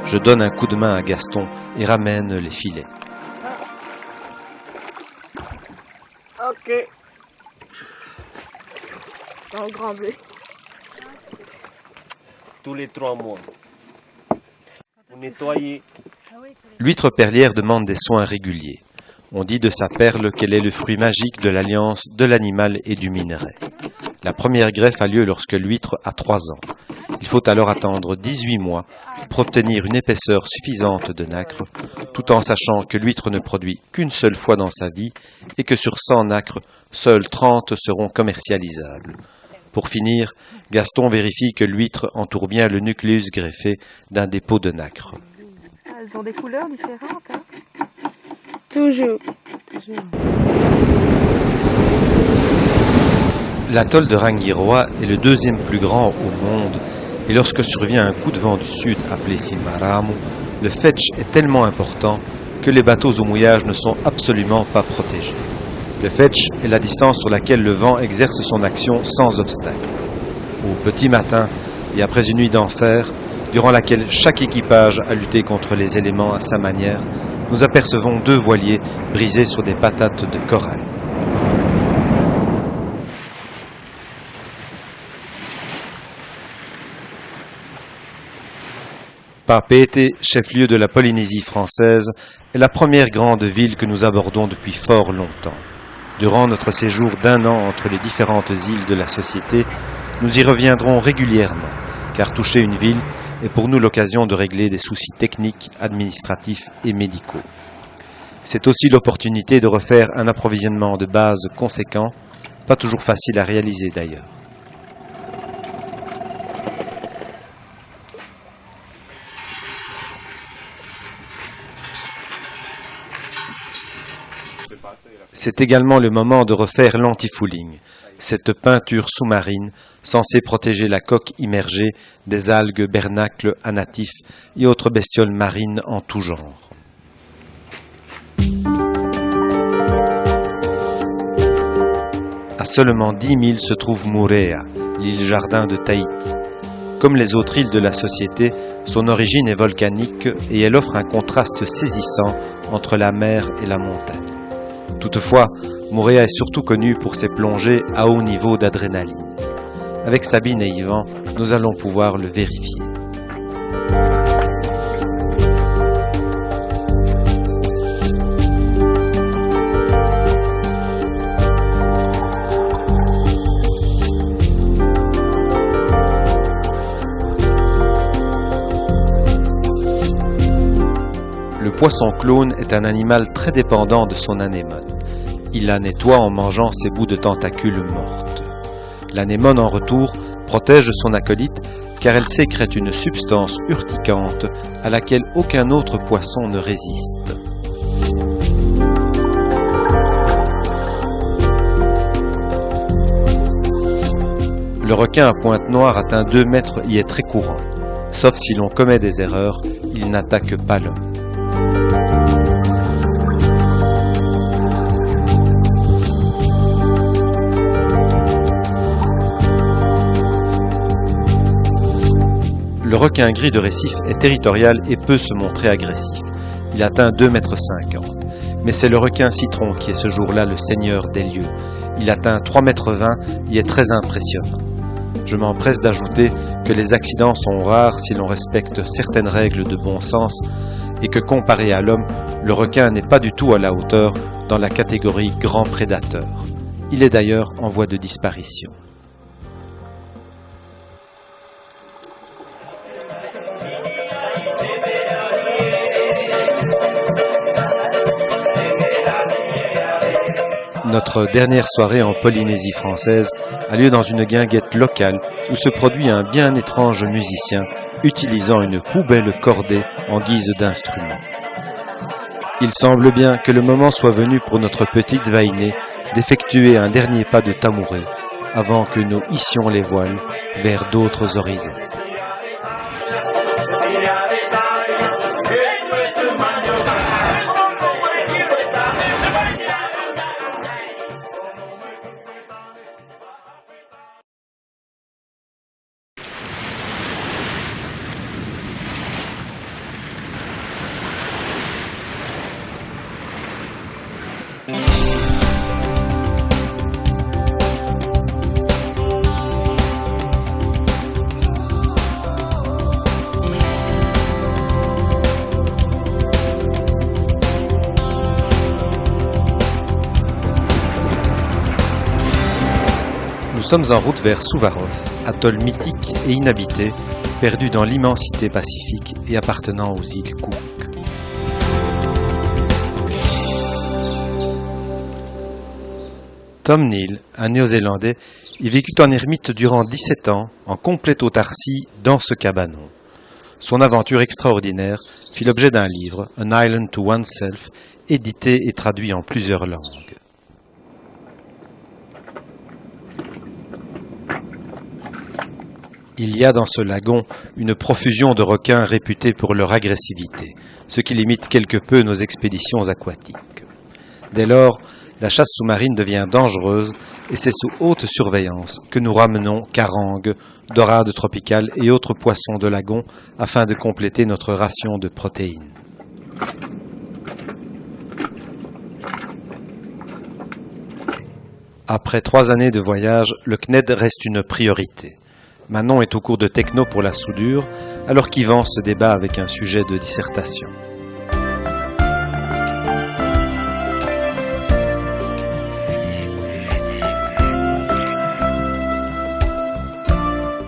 Je donne un coup de main à Gaston et ramène les filets. Ok. Dans le grand bleu. Tous les 3 mois. Vous nettoyez. L'huître perlière demande des soins réguliers. On dit de sa perle qu'elle est le fruit magique de l'alliance de l'animal et du minerai. La première greffe a lieu lorsque l'huître a 3 ans. Il faut alors attendre 18 mois pour obtenir une épaisseur suffisante de nacre, tout en sachant que l'huître ne produit qu'une seule fois dans sa vie et que sur 100 nacres, seuls 30 seront commercialisables. Pour finir, Gaston vérifie que l'huître entoure bien le nucléus greffé d'un dépôt de nacre. Elles ont des couleurs différentes, hein? Toujours. L'atoll de Rangiroa est le 2e plus grand au monde et lorsque survient un coup de vent du sud appelé Simaramu, le fetch est tellement important que les bateaux au mouillage ne sont absolument pas protégés. Le fetch est la distance sur laquelle le vent exerce son action sans obstacle. Au petit matin et après une nuit d'enfer, durant laquelle chaque équipage a lutté contre les éléments à sa manière, nous apercevons 2 voiliers brisés sur des patates de corail. Papeete, chef-lieu de la Polynésie française, est la première grande ville que nous abordons depuis fort longtemps. Durant notre séjour d'1 an entre les différentes îles de la société, nous y reviendrons régulièrement, car toucher une ville est pour nous l'occasion de régler des soucis techniques, administratifs et médicaux. C'est aussi l'opportunité de refaire un approvisionnement de base conséquent, pas toujours facile à réaliser d'ailleurs. C'est également le moment de refaire l'anti-fouling. cette peinture sous-marine censée protéger la coque immergée des algues, bernacles, anatifs et autres bestioles marines en tout genre. À seulement 10 milles se trouve Moorea, l'île-jardin de Tahiti. Comme les autres îles de la société, son origine est volcanique et elle offre un contraste saisissant entre la mer et la montagne. Toutefois, Moorea est surtout connu pour ses plongées à haut niveau d'adrénaline. Avec Sabine et Yvan, nous allons pouvoir le vérifier. Le poisson clown est un animal très dépendant de son anémone. Il la nettoie en mangeant ses bouts de tentacules mortes. L'anémone, en retour, protège son acolyte car elle sécrète une substance urticante à laquelle aucun autre poisson ne résiste. Le requin à pointe noire atteint 2 mètres y est très courant. Sauf si l'on commet des erreurs, il n'attaque pas l'homme. Le requin gris de récif est territorial et peut se montrer agressif. Il atteint 2,50 m. Mais c'est le requin citron qui est ce jour-là le seigneur des lieux. Il atteint 3,20 m et est très impressionnant. Je m'empresse d'ajouter que les accidents sont rares si l'on respecte certaines règles de bon sens et que comparé à l'homme, le requin n'est pas du tout à la hauteur dans la catégorie grand prédateur. Il est d'ailleurs en voie de disparition. Notre dernière soirée en Polynésie française a lieu dans une guinguette locale où se produit un bien étrange musicien utilisant une poubelle cordée en guise d'instrument. Il semble bien que le moment soit venu pour notre petite Vainée d'effectuer un dernier pas de tamouré avant que nous hissions les voiles vers d'autres horizons. Nous sommes en route vers Suvarov, atoll mythique et inhabité, perdu dans l'immensité pacifique et appartenant aux îles Cook. Tom Neal, un Néo-Zélandais, y vécut en ermite durant 17 ans, en complète autarcie, dans ce cabanon. Son aventure extraordinaire fit l'objet d'un livre, An Island to Oneself, édité et traduit en plusieurs langues. Il y a dans ce lagon une profusion de requins réputés pour leur agressivité, ce qui limite quelque peu nos expéditions aquatiques. Dès lors, la chasse sous-marine devient dangereuse et c'est sous haute surveillance que nous ramenons carangues, dorades tropicales et autres poissons de lagon afin de compléter notre ration de protéines. Après 3 années de voyage, le CNED reste une priorité. Manon est au cours de techno pour la soudure, alors qu'Yvan se débat avec un sujet de dissertation.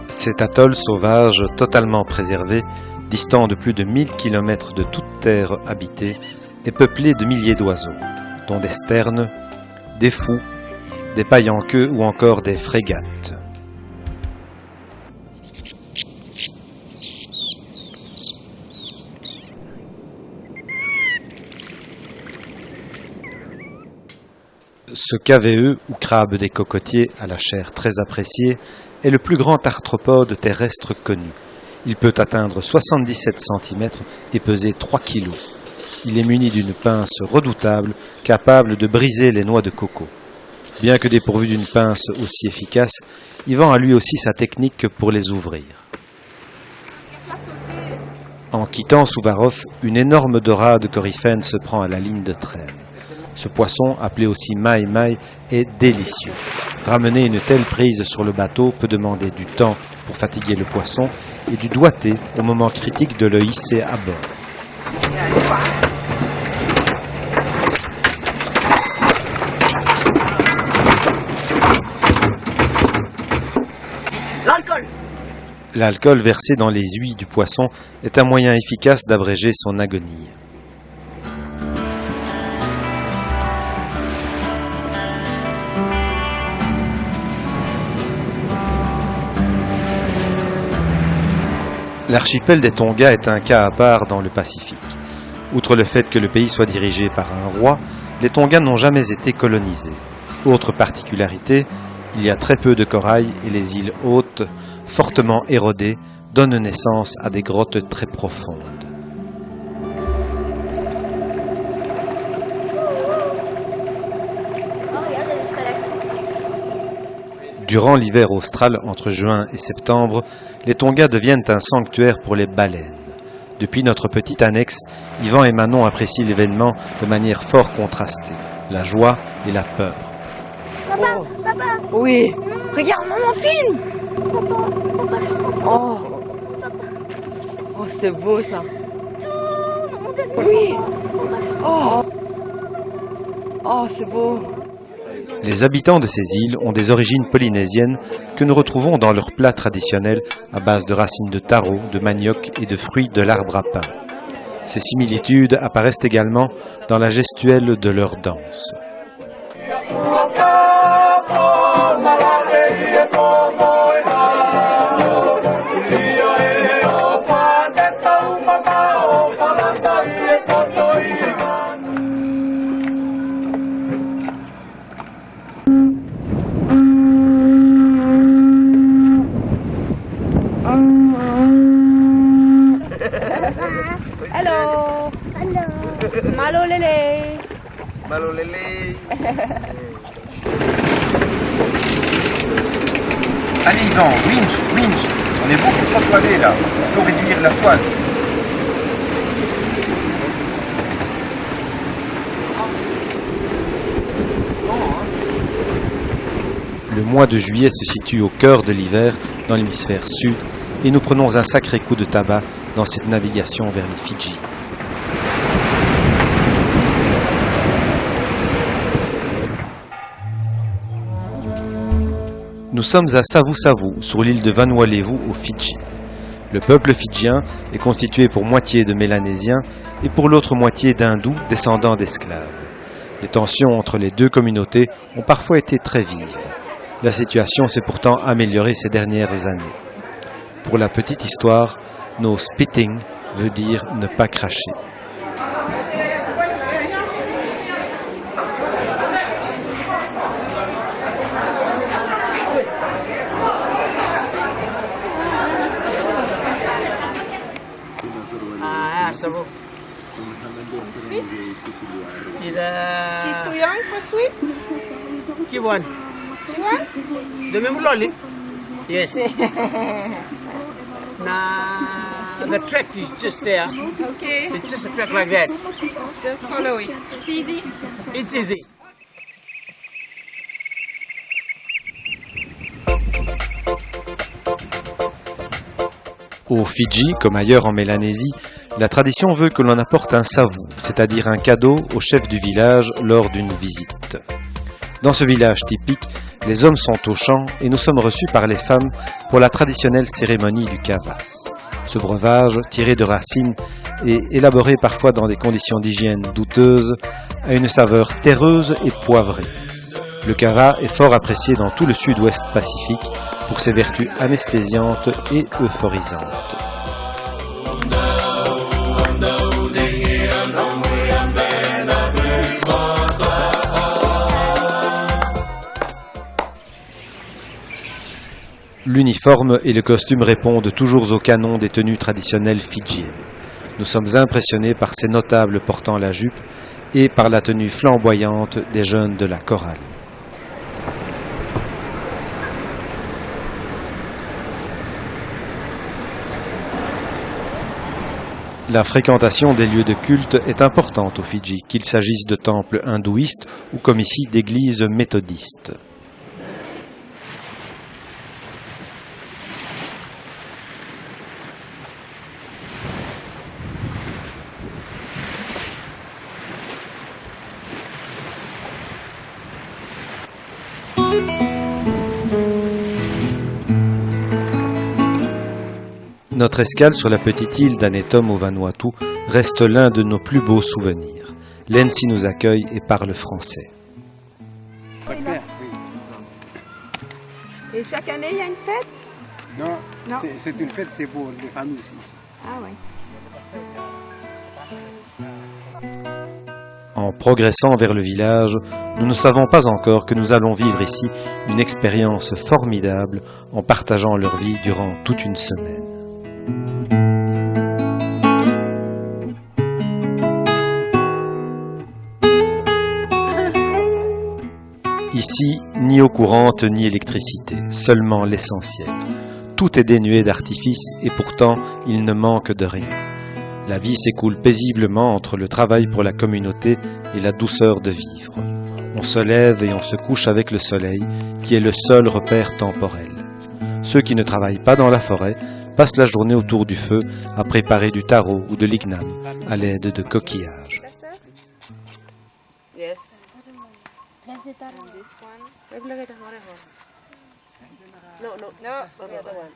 Cet atoll sauvage, totalement préservé, distant de plus de 1000 km de toute terre habitée, est peuplé de milliers d'oiseaux, dont des sternes, des fous, des pailles en queue ou encore des frégates. Ce KVE, ou crabe des cocotiers à la chair très appréciée, est le plus grand arthropode terrestre connu. Il peut atteindre 77 cm et peser 3 kg. Il est muni d'une pince redoutable, capable de briser les noix de coco. Bien que dépourvu d'une pince aussi efficace, Ivan a lui aussi sa technique pour les ouvrir. En quittant Souvarov, une énorme dorade coryphène se prend à la ligne de traîne. Ce poisson, appelé aussi maï-maï, est délicieux. Ramener une telle prise sur le bateau peut demander du temps pour fatiguer le poisson et du doigté au moment critique de le hisser à bord. L'alcool versé dans les ouïes du poisson est un moyen efficace d'abréger son agonie. L'archipel des Tonga est un cas à part dans le Pacifique. Outre le fait que le pays soit dirigé par un roi, les Tonga n'ont jamais été colonisés. Autre particularité, il y a très peu de corail et les îles hautes, fortement érodées, donnent naissance à des grottes très profondes. Durant l'hiver austral entre juin et septembre, les Tonga deviennent un sanctuaire pour les baleines. Depuis notre petite annexe, Ivan et Manon apprécient l'événement de manière fort contrastée, la joie et la peur. Papa, papa. Oui. Regarde, maman filme. Oh. Oh, c'était beau ça. Oui. Oh. Oh, c'est beau. Les habitants de ces îles ont des origines polynésiennes que nous retrouvons dans leurs plats traditionnels à base de racines de taro, de manioc et de fruits de l'arbre à pain. Ces similitudes apparaissent également dans la gestuelle de leur danse. Hello. Hello. Malo lele. Malo lélé. Allez Yvan, winch, winch. On est beaucoup trop poilés là. Il faut réduire la toile. Le mois de juillet se situe au cœur de l'hiver dans l'hémisphère sud et nous prenons un sacré coup de tabac dans cette navigation vers les Fidji. Nous sommes à Savu-Savu, sur l'île de Vanuatu aux Fidji. Le peuple fidjien est constitué pour moitié de Mélanésiens et pour l'autre moitié d'Hindous descendants d'esclaves. Les tensions entre les deux communautés ont parfois été très vives. La situation s'est pourtant améliorée ces dernières années. Pour la petite histoire, no spitting veut dire ne pas cracher. Ah, ça va. Sweet? She's too young for sweet? Qui one? She wants? The même lolly? Yes. Nah, the track is just there. Okay, It's just a track like that. just follow it. It's easy. It's easy. Aux Fidji, comme ailleurs en Mélanésie, la tradition veut que l'on apporte un savu, c'est-à-dire un cadeau au chef du village lors d'une visite. Dans ce village typique, les hommes sont aux champs et nous sommes reçus par les femmes pour la traditionnelle cérémonie du kava. Ce breuvage, tiré de racines et élaboré parfois dans des conditions d'hygiène douteuses, a une saveur terreuse et poivrée. Le kava est fort apprécié dans tout le sud-ouest Pacifique pour ses vertus anesthésiantes et euphorisantes. L'uniforme et le costume répondent toujours au canon des tenues traditionnelles fidjiennes. Nous sommes impressionnés par ces notables portant la jupe et par la tenue flamboyante des jeunes de la chorale. La fréquentation des lieux de culte est importante au Fidji, qu'il s'agisse de temples hindouistes ou comme ici d'églises méthodistes. Notre escale sur la petite île d'Anetom au Vanuatu reste l'un de nos plus beaux souvenirs. Lensi nous accueille et parle français. Et chaque année, il y a une fête? Non, Non. c'est une fête, c'est pour les familles ici. Ah ouais. En progressant vers le village, nous ne savons pas encore que nous allons vivre ici une expérience formidable en partageant leur vie durant toute une semaine. Ici, ni eau courante ni électricité, seulement l'essentiel. Tout est dénué d'artifice et pourtant il ne manque de rien. La vie s'écoule paisiblement entre le travail pour la communauté et la douceur de vivre. On se lève et on se couche avec le soleil, qui est le seul repère temporel. Ceux qui ne travaillent pas dans la forêt passent la journée autour du feu à préparer du taro ou de l'igname à l'aide de coquillages. Yes. This one. No, the other one.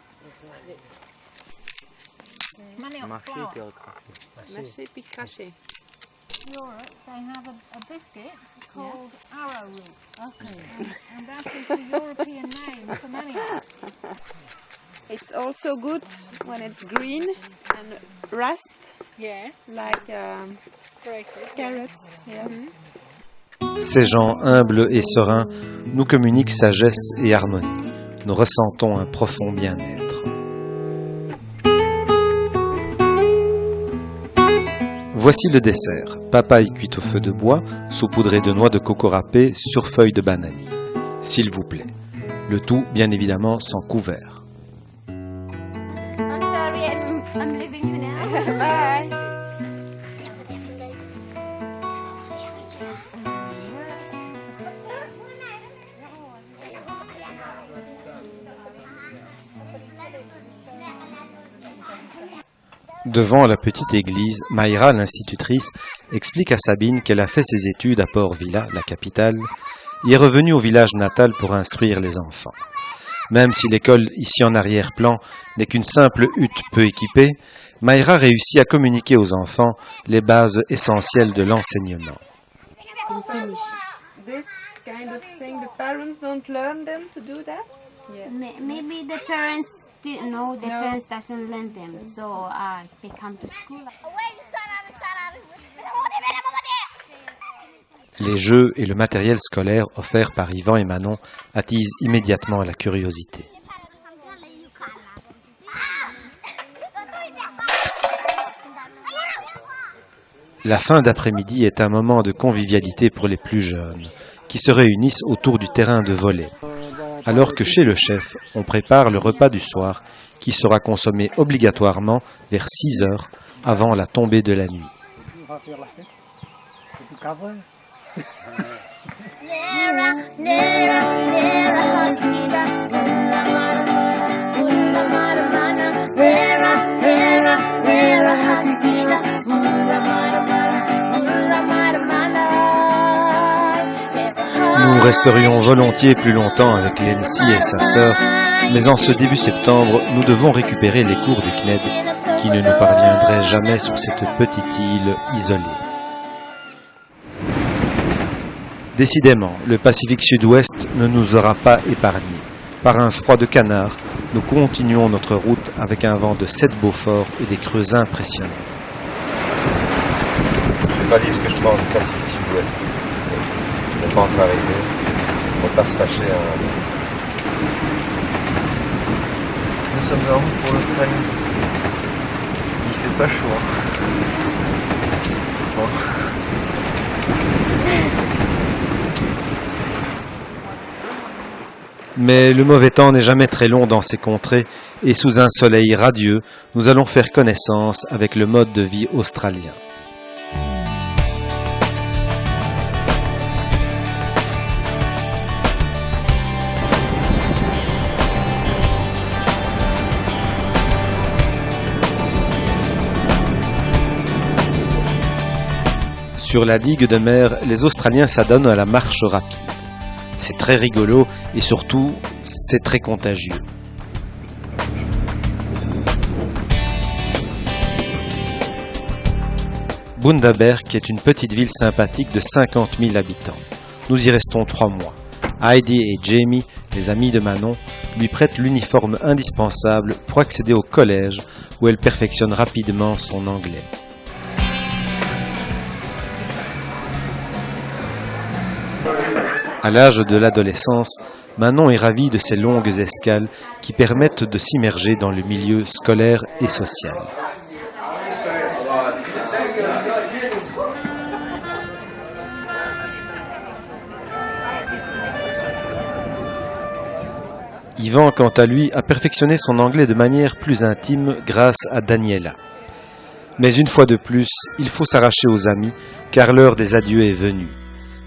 Mâché puis craché. Europe, they have a biscuit called arrowroot. Okay. And that is the European name for manioc. It's also good when it's green and rust. Yes. Like carrots. Yeah. Ces gens humbles et sereins nous communiquent sagesse et harmonie. Nous ressentons un profond bien-être. Voici le dessert. Papaye cuite au feu de bois, saupoudrée de noix de coco râpées sur feuilles de banani. S'il vous plaît. Le tout, bien évidemment, sans couvert. I'm sorry, I'm leaving you now. Bye. Devant la petite église, Mayra, l'institutrice, explique à Sabine qu'elle a fait ses études à Port Vila, la capitale, et est revenue au village natal pour instruire les enfants. Même si l'école, ici en arrière-plan, n'est qu'une simple hutte peu équipée, Mayra réussit à communiquer aux enfants les bases essentielles de l'enseignement. This kind of thing, the parents don't learn them to do that? Yeah. Maybe the parents didn't know, the parents doesn't learn them, so they come to school. Les jeux et le matériel scolaire offerts par Yvan et Manon attisent immédiatement la curiosité. La fin d'après-midi est un moment de convivialité pour les plus jeunes, qui se réunissent autour du terrain de volley, alors que chez le chef, on prépare le repas du soir qui sera consommé obligatoirement vers 6 heures avant la tombée de la nuit. Nous resterions volontiers plus longtemps avec Lensi et sa sœur, mais en ce début septembre, nous devons récupérer les cours du CNED qui ne nous parviendraient jamais sur cette petite île isolée. Décidément, le Pacifique Sud-Ouest ne nous aura pas épargnés. Par un froid de canard, nous continuons notre route avec un vent de 7 Beaufort et des creux impressionnants. Je ne vais pas dire ce que je pense du Pacifique Sud-Ouest. Je n'ai pas encore arrivé. On ne va pas se fâcher. Nous sommes en route pour l'Australie. Il fait pas chaud. Bon. Mais le mauvais temps n'est jamais très long dans ces contrées et sous un soleil radieux, nous allons faire connaissance avec le mode de vie australien. Sur la digue de mer, les Australiens s'adonnent à la marche rapide. C'est très rigolo et surtout, c'est très contagieux. Bundaberg est une petite ville sympathique de 50 000 habitants. Nous y restons 3 mois. Heidi et Jamie, les amis de Manon, lui prêtent l'uniforme indispensable pour accéder au collège où elle perfectionne rapidement son anglais. À l'âge de l'adolescence, Manon est ravie de ces longues escales qui permettent de s'immerger dans le milieu scolaire et social. Yvan, quant à lui, a perfectionné son anglais de manière plus intime grâce à Daniela. Mais une fois de plus, il faut s'arracher aux amis, car l'heure des adieux est venue.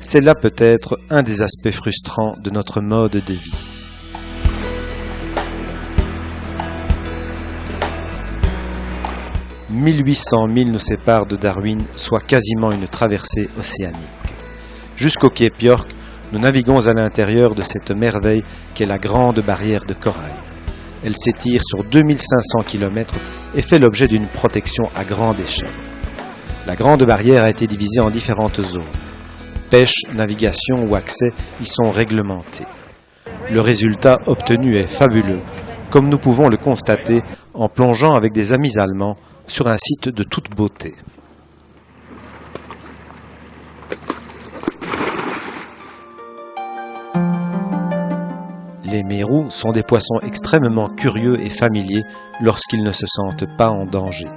C'est là peut-être un des aspects frustrants de notre mode de vie. « 1800 milles nous séparent de Darwin, soit quasiment une traversée océanique. Jusqu'au Cape York, nous naviguons à l'intérieur de cette merveille qu'est la Grande Barrière de Corail. Elle s'étire sur 2500 km et fait l'objet d'une protection à grande échelle. La Grande Barrière a été divisée en différentes zones. Pêche, navigation ou accès y sont réglementés. Le résultat obtenu est fabuleux, comme nous pouvons le constater en plongeant avec des amis allemands sur un site de toute beauté. Les mérous sont des poissons extrêmement curieux et familiers lorsqu'ils ne se sentent pas en danger.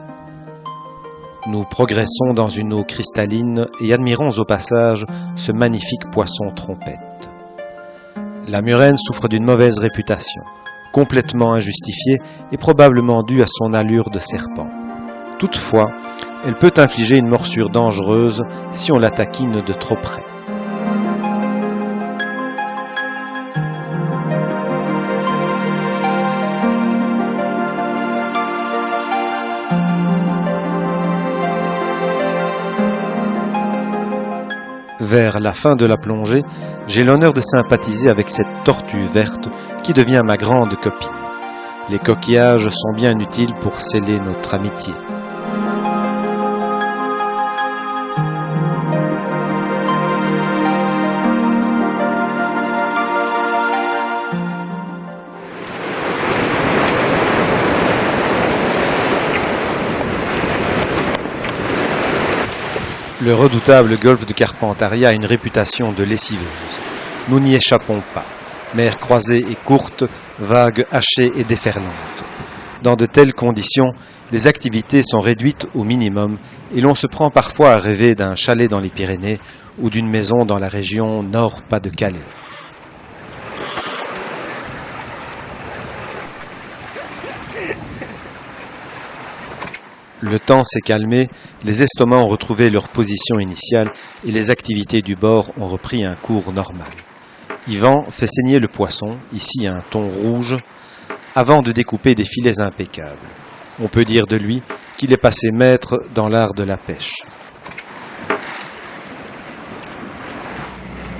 Nous progressons dans une eau cristalline et admirons au passage ce magnifique poisson trompette. La murène souffre d'une mauvaise réputation, complètement injustifiée et probablement due à son allure de serpent. Toutefois, elle peut infliger une morsure dangereuse si on la taquine de trop près. Vers la fin de la plongée, j'ai l'honneur de sympathiser avec cette tortue verte qui devient ma grande copine. Les coquillages sont bien utiles pour sceller notre amitié. Le redoutable golfe de Carpentaria a une réputation de lessiveuse. Nous n'y échappons pas. Mer croisée et courte, vagues hachées et déferlantes. Dans de telles conditions, les activités sont réduites au minimum et l'on se prend parfois à rêver d'un chalet dans les Pyrénées ou d'une maison dans la région Nord-Pas-de-Calais. Le temps s'est calmé, les estomacs ont retrouvé leur position initiale et les activités du bord ont repris un cours normal. Yvan fait saigner le poisson, ici un thon rouge, avant de découper des filets impeccables. On peut dire de lui qu'il est passé maître dans l'art de la pêche.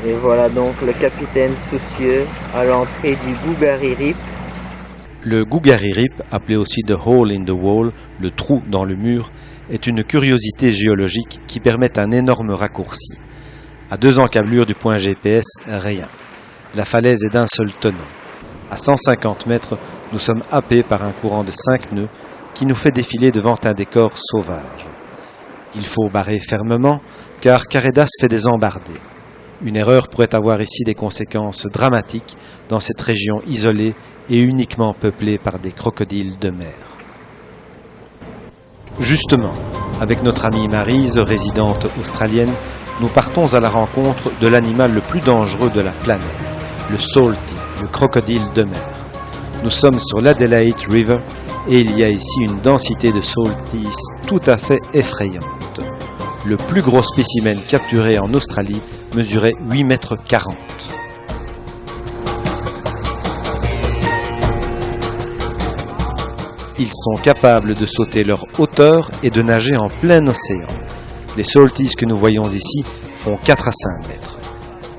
Et voilà donc le capitaine soucieux à l'entrée du Googary Reef. Le Googary Reef, appelé aussi The Hole in the Wall, le trou dans le mur, est une curiosité géologique qui permet un énorme raccourci. À 2 encablures du point GPS, rien. La falaise est d'un seul tenant. À 150 mètres, nous sommes happés par un courant de 5 nœuds qui nous fait défiler devant un décor sauvage. Il faut barrer fermement, car Caredas fait des embardées. Une erreur pourrait avoir ici des conséquences dramatiques dans cette région isolée et uniquement peuplée par des crocodiles de mer. Justement, avec notre amie Maryse, résidente australienne, nous partons à la rencontre de l'animal le plus dangereux de la planète, le salty, le crocodile de mer. Nous sommes sur l'Adelaide River et il y a ici une densité de salties tout à fait effrayante. Le plus gros spécimen capturé en Australie mesurait 8,40 mètres. Ils sont capables de sauter leur hauteur et de nager en plein océan. Les salties que nous voyons ici font 4 à 5 mètres.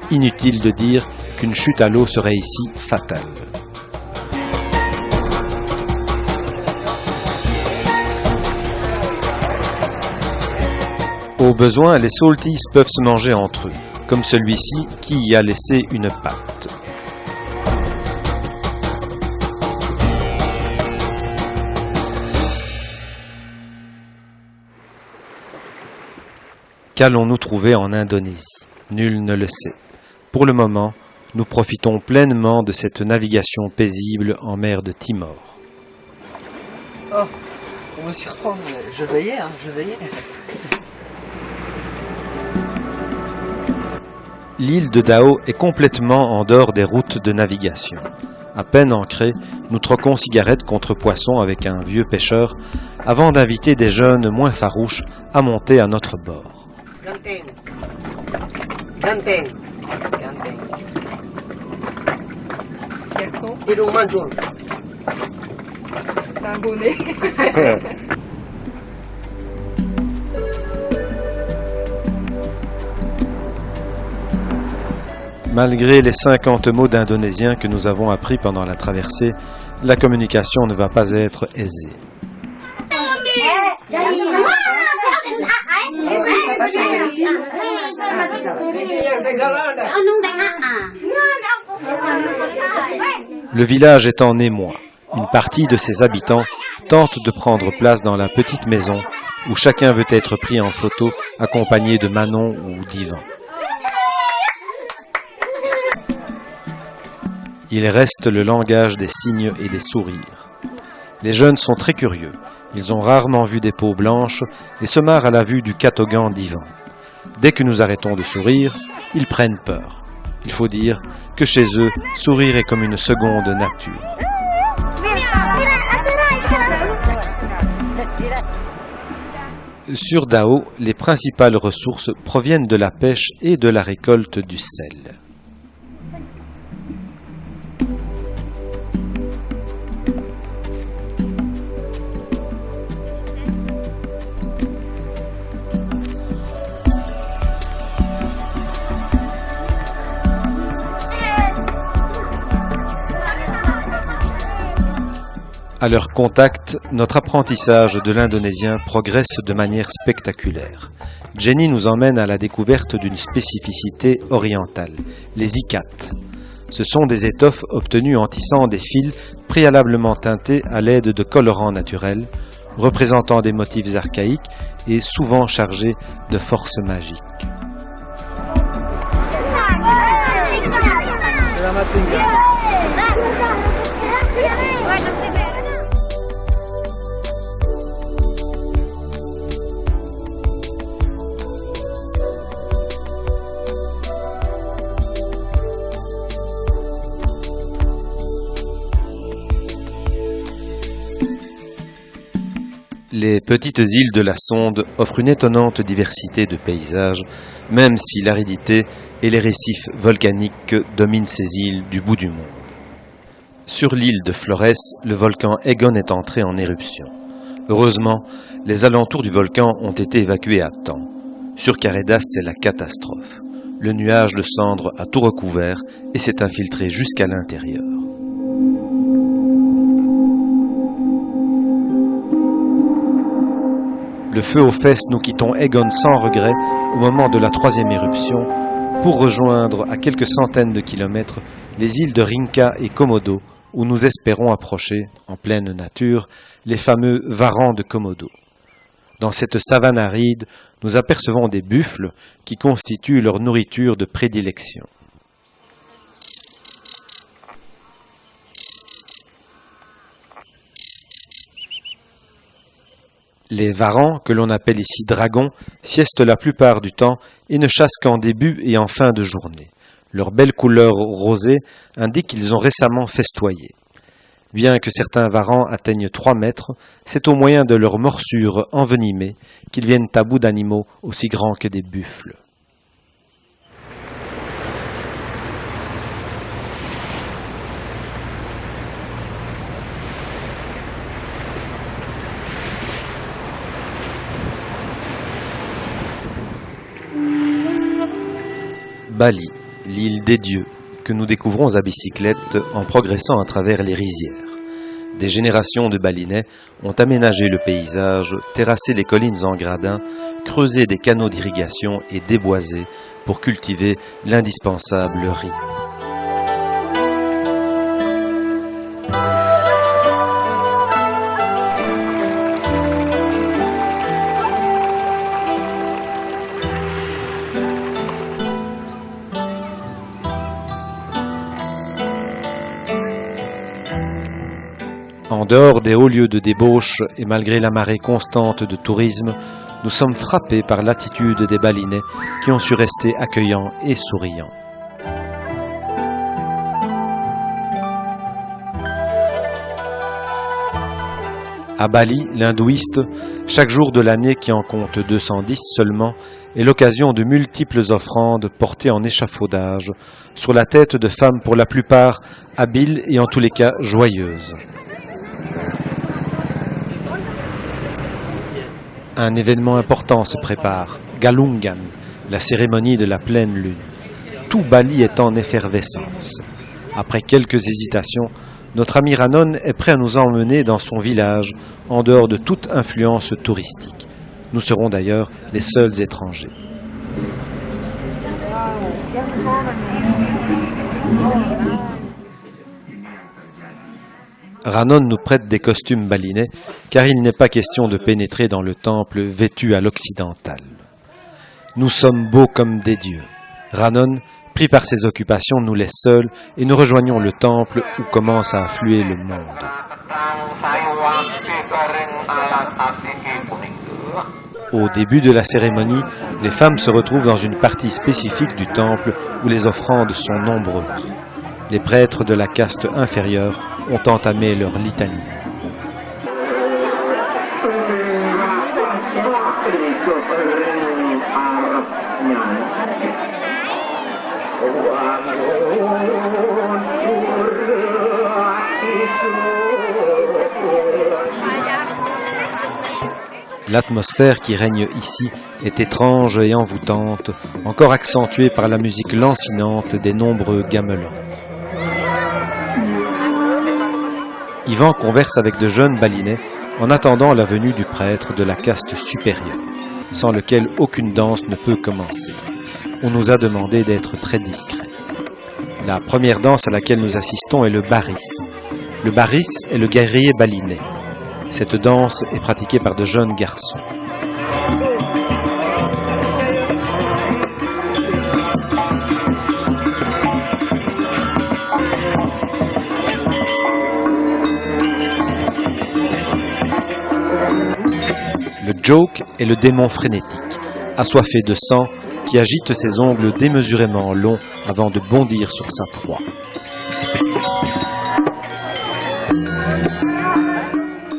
Inutile de dire qu'une chute à l'eau serait ici fatale. Au besoin, les salties peuvent se manger entre eux, comme celui-ci qui y a laissé une patte. Qu'allons-nous trouver en Indonésie? Nul ne le sait. Pour le moment, nous profitons pleinement de cette navigation paisible en mer de Timor. Oh, on me surprend, je veillais, je veillais. L'île de Dao est complètement en dehors des routes de navigation. À peine ancrés, nous troquons cigarettes contre poissons avec un vieux pêcheur avant d'inviter des jeunes moins farouches à monter à notre bord. Ganteng. Ganteng. Ganteng. Jackson, Hidung mancung. c'est un bonnet. Malgré les 50 mots d'indonésien que nous avons appris pendant la traversée, la communication ne va pas être aisée. Le village est en émoi. Une partie de ses habitants tente de prendre place dans la petite maison où chacun veut être pris en photo accompagné de Manon ou d'Yvan. Il reste le langage des signes et des sourires. Les jeunes sont très curieux. Ils ont rarement vu des peaux blanches et se marrent à la vue du catogan d'Yvan. Dès que nous arrêtons de sourire, ils prennent peur. Il faut dire que chez eux, sourire est comme une seconde nature. Sur Dao, les principales ressources proviennent de la pêche et de la récolte du sel. À leur contact, notre apprentissage de l'indonésien progresse de manière spectaculaire. Jenny nous emmène à la découverte d'une spécificité orientale, les ikat. Ce sont des étoffes obtenues en tissant des fils préalablement teintés à l'aide de colorants naturels, représentant des motifs archaïques et souvent chargés de force magique. Les petites îles de la Sonde offrent une étonnante diversité de paysages, même si l'aridité et les récifs volcaniques dominent ces îles du bout du monde. Sur l'île de Flores, le volcan Egon est entré en éruption. Heureusement, les alentours du volcan ont été évacués à temps. Sur Caredas, c'est la catastrophe. Le nuage de cendres a tout recouvert et s'est infiltré jusqu'à l'intérieur. Le feu aux fesses, nous quittons Egon sans regret au moment de la 3e éruption pour rejoindre à quelques centaines de kilomètres les îles de Rinca et Komodo où nous espérons approcher, en pleine nature, les fameux varans de Komodo. Dans cette savane aride, nous apercevons des buffles qui constituent leur nourriture de prédilection. Les varans, que l'on appelle ici dragons, siestent la plupart du temps et ne chassent qu'en début et en fin de journée. Leur belle couleur rosée indique qu'ils ont récemment festoyé. Bien que certains varans atteignent 3 mètres, c'est au moyen de leurs morsures envenimées qu'ils viennent à bout d'animaux aussi grands que des buffles. Bali, l'île des dieux, que nous découvrons à bicyclette en progressant à travers les rizières. Des générations de Balinais ont aménagé le paysage, terrassé les collines en gradins, creusé des canaux d'irrigation et déboisé pour cultiver l'indispensable riz. En dehors des hauts lieux de débauche et malgré la marée constante de tourisme, nous sommes frappés par l'attitude des Balinais qui ont su rester accueillants et souriants. À Bali, l'hindouiste, chaque jour de l'année qui en compte 210 seulement, est l'occasion de multiples offrandes portées en échafaudage sur la tête de femmes pour la plupart habiles et en tous les cas joyeuses. Un événement important se prépare, Galungan, la cérémonie de la pleine lune. Tout Bali est en effervescence. Après quelques hésitations, notre ami Ranon est prêt à nous emmener dans son village, en dehors de toute influence touristique. Nous serons d'ailleurs les seuls étrangers. Ranon nous prête des costumes balinais, car il n'est pas question de pénétrer dans le temple vêtu à l'occidentale. Nous sommes beaux comme des dieux. Ranon, pris par ses occupations, nous laisse seuls et nous rejoignons le temple où commence à affluer le monde. Au début de la cérémonie, les femmes se retrouvent dans une partie spécifique du temple où les offrandes sont nombreuses. Les prêtres de la caste inférieure ont entamé leur litanie. L'atmosphère qui règne ici est étrange et envoûtante, encore accentuée par la musique lancinante des nombreux gamelans. Yvan converse avec de jeunes balinais en attendant la venue du prêtre de la caste supérieure, sans lequel aucune danse ne peut commencer. On nous a demandé d'être très discrets. La première danse à laquelle nous assistons est le baris. Le baris est le guerrier balinais. Cette danse est pratiquée par de jeunes garçons. Le joke est le démon frénétique, assoiffé de sang, qui agite ses ongles démesurément longs avant de bondir sur sa proie.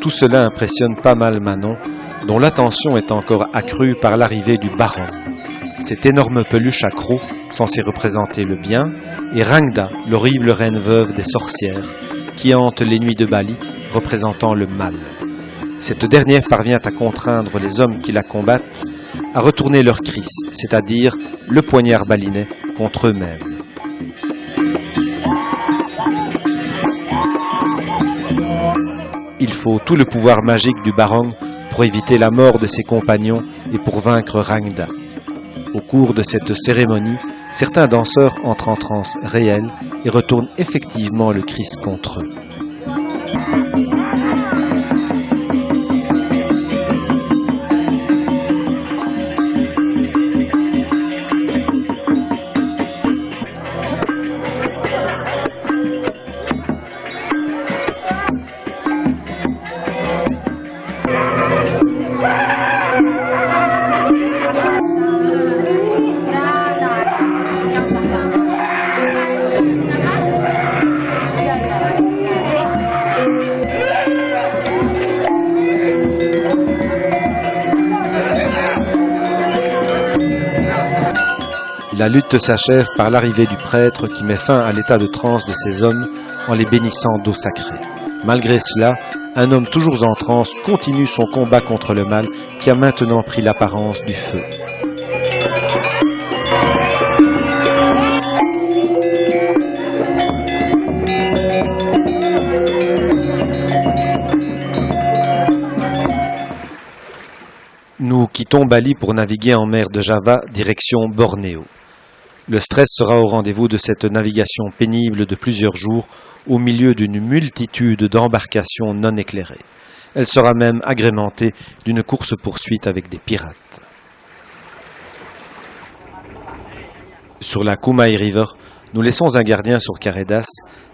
Tout cela impressionne pas mal Manon, dont l'attention est encore accrue par l'arrivée du baron. Cette énorme peluche à crocs, censée représenter le bien, et Rangda, l'horrible reine veuve des sorcières, qui hante les nuits de Bali, représentant le mal. Cette dernière parvient à contraindre les hommes qui la combattent à retourner leur kris, c'est-à-dire le poignard balinais, contre eux-mêmes. Il faut tout le pouvoir magique du Barong pour éviter la mort de ses compagnons et pour vaincre Rangda. Au cours de cette cérémonie, certains danseurs entrent en transe réelle et retournent effectivement le kris contre eux. La lutte s'achève par l'arrivée du prêtre qui met fin à l'état de transe de ces hommes en les bénissant d'eau sacrée. Malgré cela, un homme toujours en transe continue son combat contre le mal qui a maintenant pris l'apparence du feu. Nous quittons Bali pour naviguer en mer de Java, direction Bornéo. Le stress sera au rendez-vous de cette navigation pénible de plusieurs jours au milieu d'une multitude d'embarcations non éclairées. Elle sera même agrémentée d'une course-poursuite avec des pirates. Sur la Kumai River, nous laissons un gardien sur Karedas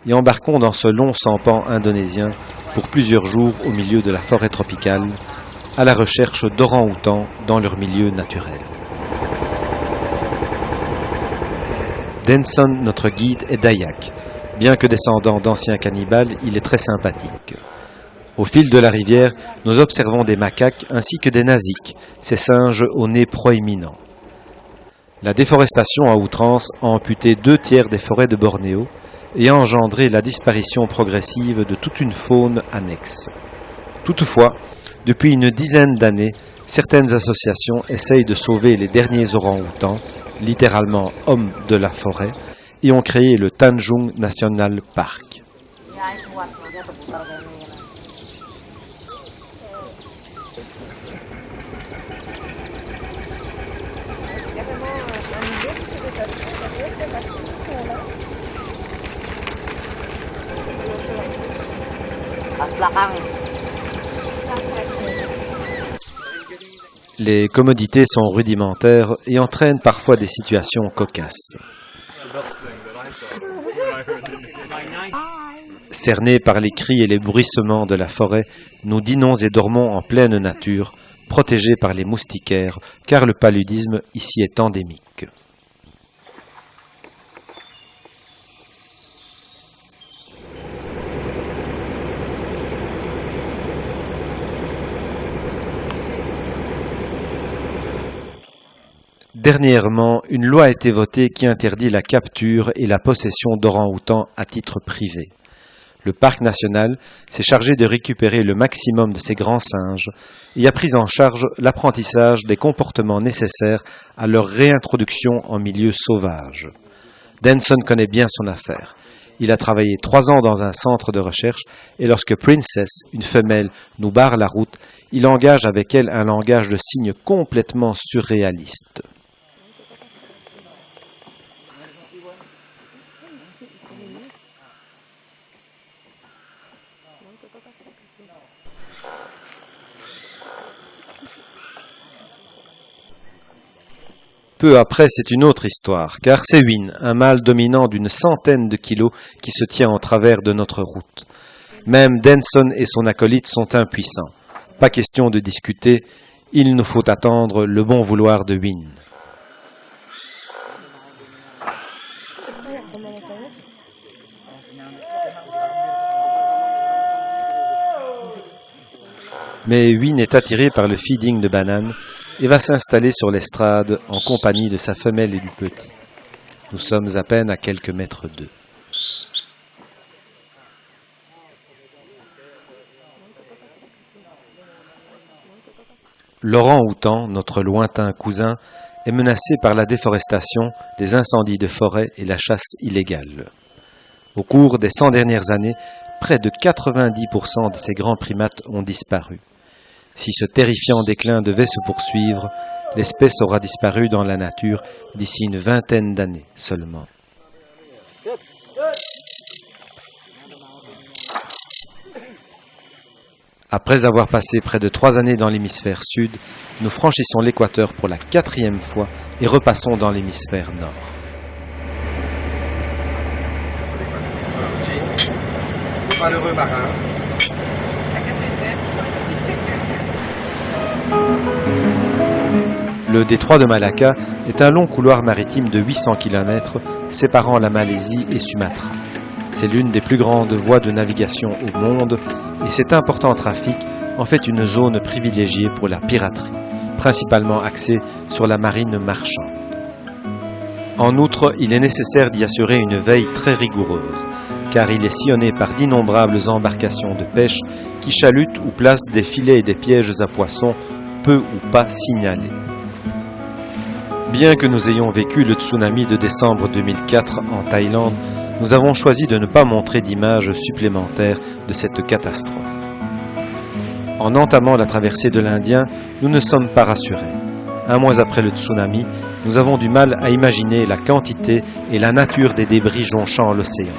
et embarquons dans ce long sampan indonésien pour plusieurs jours au milieu de la forêt tropicale, à la recherche d'orangs-outans dans leur milieu naturel. Denson, notre guide, est Dayak. Bien que descendant d'anciens cannibales, il est très sympathique. Au fil de la rivière, nous observons des macaques ainsi que des nasiks, ces singes au nez proéminent. La déforestation à outrance a amputé 2/3 des forêts de Bornéo et a engendré la disparition progressive de toute une faune annexe. Toutefois, depuis une dizaine d'années, certaines associations essayent de sauver les derniers orangs-outans, littéralement hommes de la forêt, et ont créé le Tanjung National Park. Les commodités sont rudimentaires et entraînent parfois des situations cocasses. Cernés par les cris et les bruissements de la forêt, nous dînons et dormons en pleine nature, protégés par les moustiquaires, car le paludisme ici est endémique. Dernièrement, une loi a été votée qui interdit la capture et la possession d'orangs-outans à titre privé. Le parc national s'est chargé de récupérer le maximum de ces grands singes et a pris en charge l'apprentissage des comportements nécessaires à leur réintroduction en milieu sauvage. Denson connaît bien son affaire. Il a travaillé 3 ans dans un centre de recherche et lorsque Princess, une femelle, nous barre la route, il engage avec elle un langage de signes complètement surréaliste. Peu après, c'est une autre histoire, car c'est Win, un mâle dominant d'une centaine de kilos qui se tient en travers de notre route. Même Denson et son acolyte sont impuissants. Pas question de discuter, il nous faut attendre le bon vouloir de Win. Mais Win est attiré par le feeding de bananes et va s'installer sur l'estrade en compagnie de sa femelle et du petit. Nous sommes à peine à quelques mètres d'eux. L'orang-outan, notre lointain cousin, est menacé par la déforestation, les incendies de forêt et la chasse illégale. Au cours des 100 dernières années, près de 90% de ces grands primates ont disparu. Si ce terrifiant déclin devait se poursuivre, l'espèce aura disparu dans la nature d'ici une vingtaine d'années seulement. Après avoir passé près de 3 années dans l'hémisphère sud, nous franchissons l'équateur pour la 4e fois et repassons dans l'hémisphère nord. Malheureux marin. Le détroit de Malacca est un long couloir maritime de 800 km séparant la Malaisie et Sumatra. C'est l'une des plus grandes voies de navigation au monde et cet important trafic en fait une zone privilégiée pour la piraterie, principalement axée sur la marine marchande. En outre, il est nécessaire d'y assurer une veille très rigoureuse, car il est sillonné par d'innombrables embarcations de pêche qui chalutent ou placent des filets et des pièges à poissons peu ou pas signalés. Bien que nous ayons vécu le tsunami de décembre 2004 en Thaïlande, nous avons choisi de ne pas montrer d'images supplémentaires de cette catastrophe. En entamant la traversée de l'Indien, nous ne sommes pas rassurés. Un mois après le tsunami, nous avons du mal à imaginer la quantité et la nature des débris jonchant l'océan.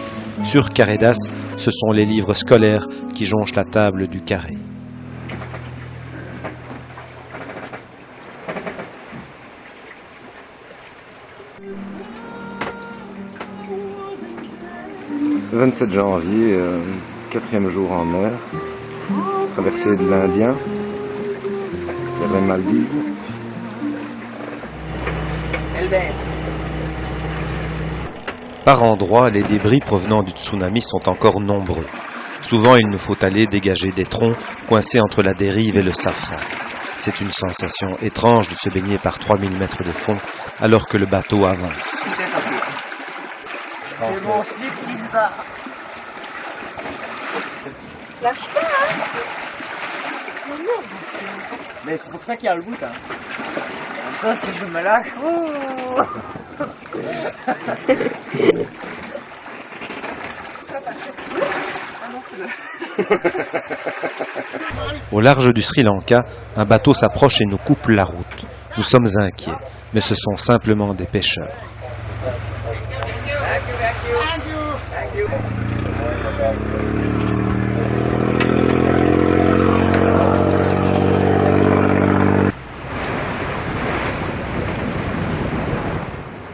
Sur Caredas, ce sont les livres scolaires qui jonchent la table du carré. Le 27 janvier, 4e jour en mer, traversée de l'Indien, vers les Maldives. Par endroits, les débris provenant du tsunami sont encore nombreux. Souvent, il nous faut aller dégager des troncs coincés entre la dérive et le safran. C'est une sensation étrange de se baigner par 3000 mètres de fond alors que le bateau avance. C'est mon slip qui se bat. Lâche pas, hein. Mais c'est pour ça qu'il y a le bout, hein. Comme ça, si je me lâche... Au large du Sri Lanka, un bateau s'approche et nous coupe la route. Nous sommes inquiets, mais ce sont simplement des pêcheurs.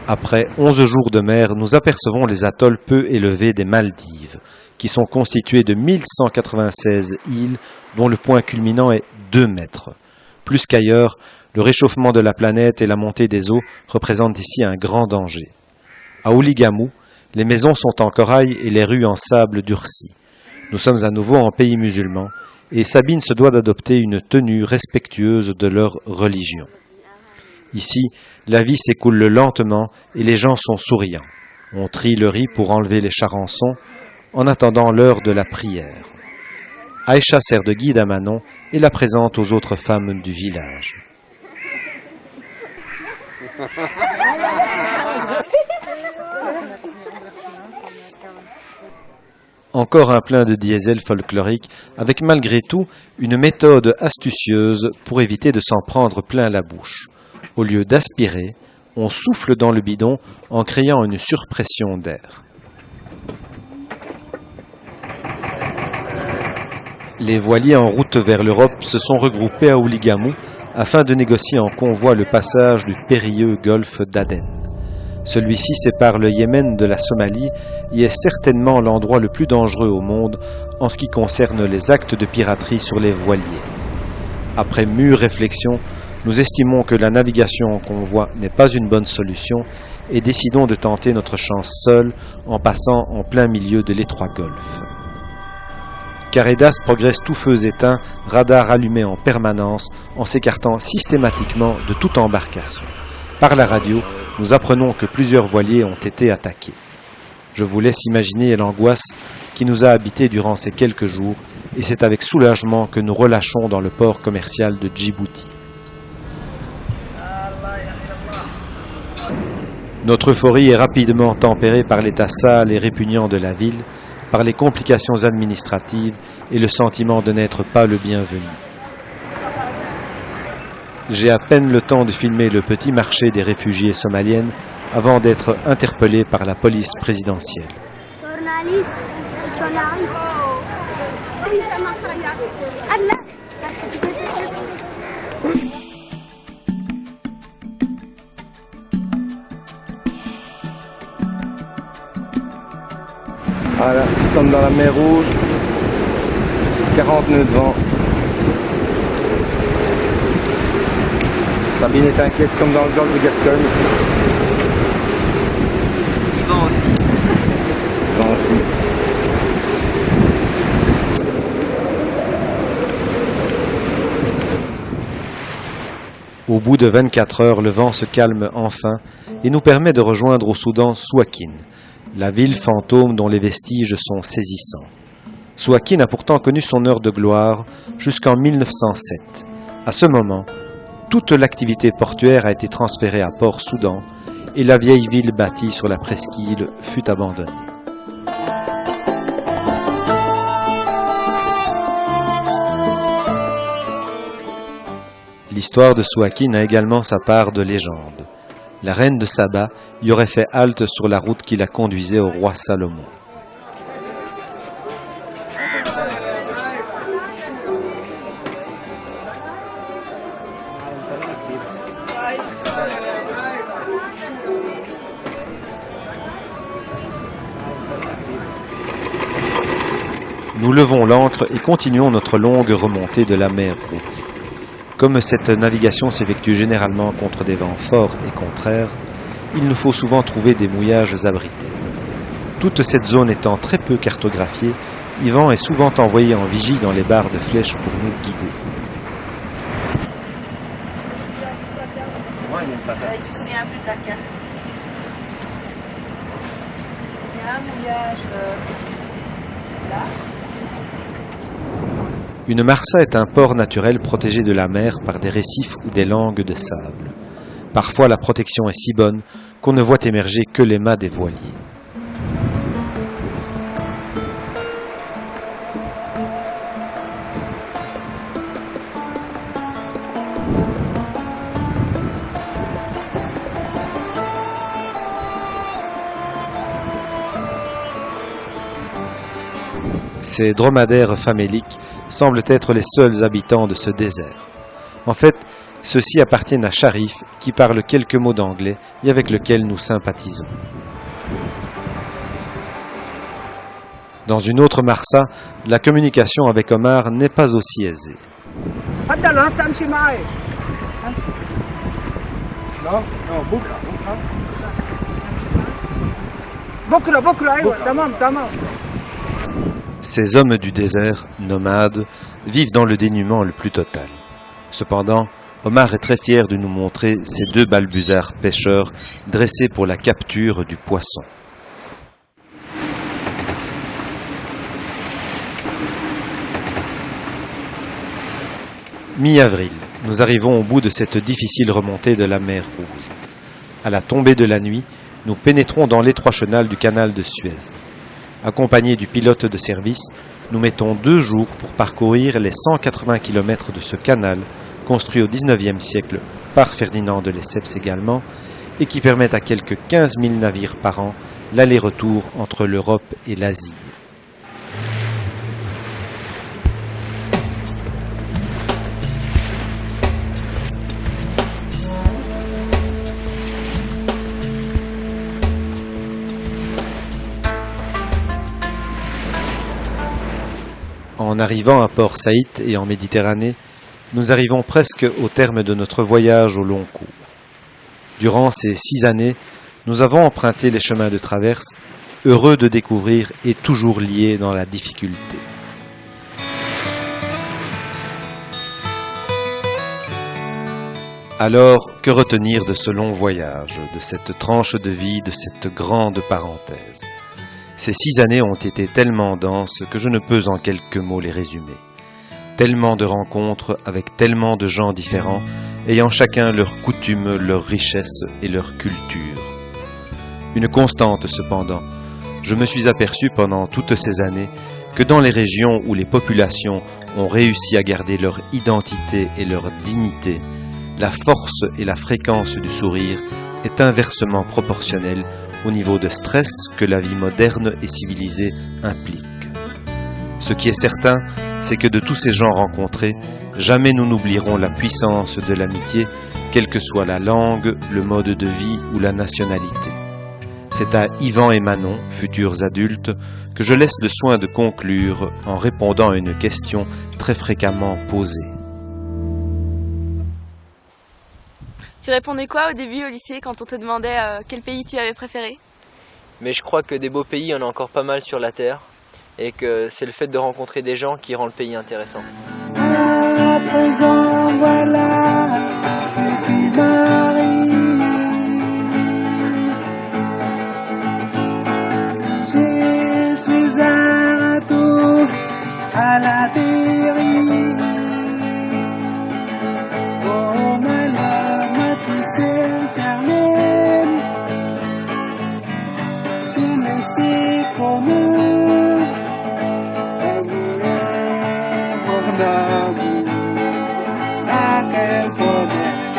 Après 11 jours de mer, nous apercevons les atolls peu élevés des Maldives, qui sont constitués de 1196 îles, dont le point culminant est 2 mètres. Plus qu'ailleurs, le réchauffement de la planète et la montée des eaux représentent ici un grand danger. À Uligamou, les maisons sont en corail et les rues en sable durci. Nous sommes à nouveau en pays musulman, et Sabine se doit d'adopter une tenue respectueuse de leur religion. Ici, la vie s'écoule lentement et les gens sont souriants. On trie le riz pour enlever les charançons en attendant l'heure de la prière. Aïcha sert de guide à Manon et la présente aux autres femmes du village. Encore un plein de diesel folklorique, avec malgré tout une méthode astucieuse pour éviter de s'en prendre plein la bouche. Au lieu d'aspirer, on souffle dans le bidon en créant une surpression d'air. Les voiliers en route vers l'Europe se sont regroupés à Uligamou afin de négocier en convoi le passage du périlleux golfe d'Aden. Celui-ci sépare le Yémen de la Somalie et est certainement l'endroit le plus dangereux au monde en ce qui concerne les actes de piraterie sur les voiliers. Après mûre réflexion, nous estimons que la navigation en convoi n'est pas une bonne solution et décidons de tenter notre chance seuls en passant en plein milieu de l'étroit golfe. Caredas progresse tout feu éteint, radar allumé en permanence, en s'écartant systématiquement de toute embarcation. Par la radio, nous apprenons que plusieurs voiliers ont été attaqués. Je vous laisse imaginer l'angoisse qui nous a habités durant ces quelques jours, et c'est avec soulagement que nous relâchons dans le port commercial de Djibouti. Notre euphorie est rapidement tempérée par l'état sale et répugnant de la ville, par les complications administratives et le sentiment de n'être pas le bienvenu. J'ai à peine le temps de filmer le petit marché des réfugiés somaliennes avant d'être interpellé par la police présidentielle. Voilà, nous sommes dans la mer Rouge, 40 nœuds de vent. Sabine est inquiète comme dans le golfe de Gascogne. Vent aussi. Vent aussi. Au bout de 24 heures, le vent se calme enfin et nous permet de rejoindre au Soudan Souakin, la ville fantôme dont les vestiges sont saisissants. Souakin a pourtant connu son heure de gloire jusqu'en 1907. À ce moment, toute l'activité portuaire a été transférée à Port-Soudan et la vieille ville bâtie sur la presqu'île fut abandonnée. L'histoire de Souakin a également sa part de légende. La reine de Saba y aurait fait halte sur la route qui la conduisait au roi Salomon. Nous levons l'ancre et continuons notre longue remontée de la mer Rouge. Comme cette navigation s'effectue généralement contre des vents forts et contraires, il nous faut souvent trouver des mouillages abrités. Toute cette zone étant très peu cartographiée, Yvan est souvent envoyé en vigie dans les barres de flèches pour nous guider. Il se souvient plus de la carte. Il y a un mouillage là. Une marsa est un port naturel protégé de la mer par des récifs ou des langues de sable. Parfois, la protection est si bonne qu'on ne voit émerger que les mâts des voiliers. Ces dromadaires faméliques semblent être les seuls habitants de ce désert. En fait, ceux-ci appartiennent à Sharif, qui parle quelques mots d'anglais et avec lequel nous sympathisons. Dans une autre marsa, la communication avec Omar n'est pas aussi aisée. Ces hommes du désert, nomades, vivent dans le dénuement le plus total. Cependant, Omar est très fier de nous montrer ces deux balbuzards pêcheurs dressés pour la capture du poisson. Mi-avril, nous arrivons au bout de cette difficile remontée de la mer Rouge. À la tombée de la nuit, nous pénétrons dans l'étroit chenal du canal de Suez. Accompagnés du pilote de service, nous mettons 2 jours pour parcourir les 180 km de ce canal, construit au XIXe siècle par Ferdinand de Lesseps également, et qui permet à quelques 15 000 navires par an l'aller-retour entre l'Europe et l'Asie. En arrivant à Port Saïd et en Méditerranée, nous arrivons presque au terme de notre voyage au long cours. Durant ces 6 années, nous avons emprunté les chemins de traverse, heureux de découvrir et toujours liés dans la difficulté. Alors, que retenir de ce long voyage, de cette tranche de vie, de cette grande parenthèse ? Ces 6 années ont été tellement denses que je ne peux en quelques mots les résumer. Tellement de rencontres avec tellement de gens différents, ayant chacun leurs coutumes, leurs richesses et leur culture. Une constante cependant, je me suis aperçu pendant toutes ces années que dans les régions où les populations ont réussi à garder leur identité et leur dignité, la force et la fréquence du sourire est inversement proportionnelle au niveau de stress que la vie moderne et civilisée implique. Ce qui est certain, c'est que de tous ces gens rencontrés, jamais nous n'oublierons la puissance de l'amitié, quelle que soit la langue, le mode de vie ou la nationalité. C'est à Yvan et Manon, futurs adultes, que je laisse le soin de conclure en répondant à une question très fréquemment posée. Tu répondais quoi au début au lycée quand on te demandait quel pays tu avais préféré? Mais je crois que des beaux pays, il y en a encore pas mal sur la Terre et que c'est le fait de rencontrer des gens qui rend le pays intéressant. À présent, voilà, Charlène, je ne sais comment avouer mon amour à quel bonheur.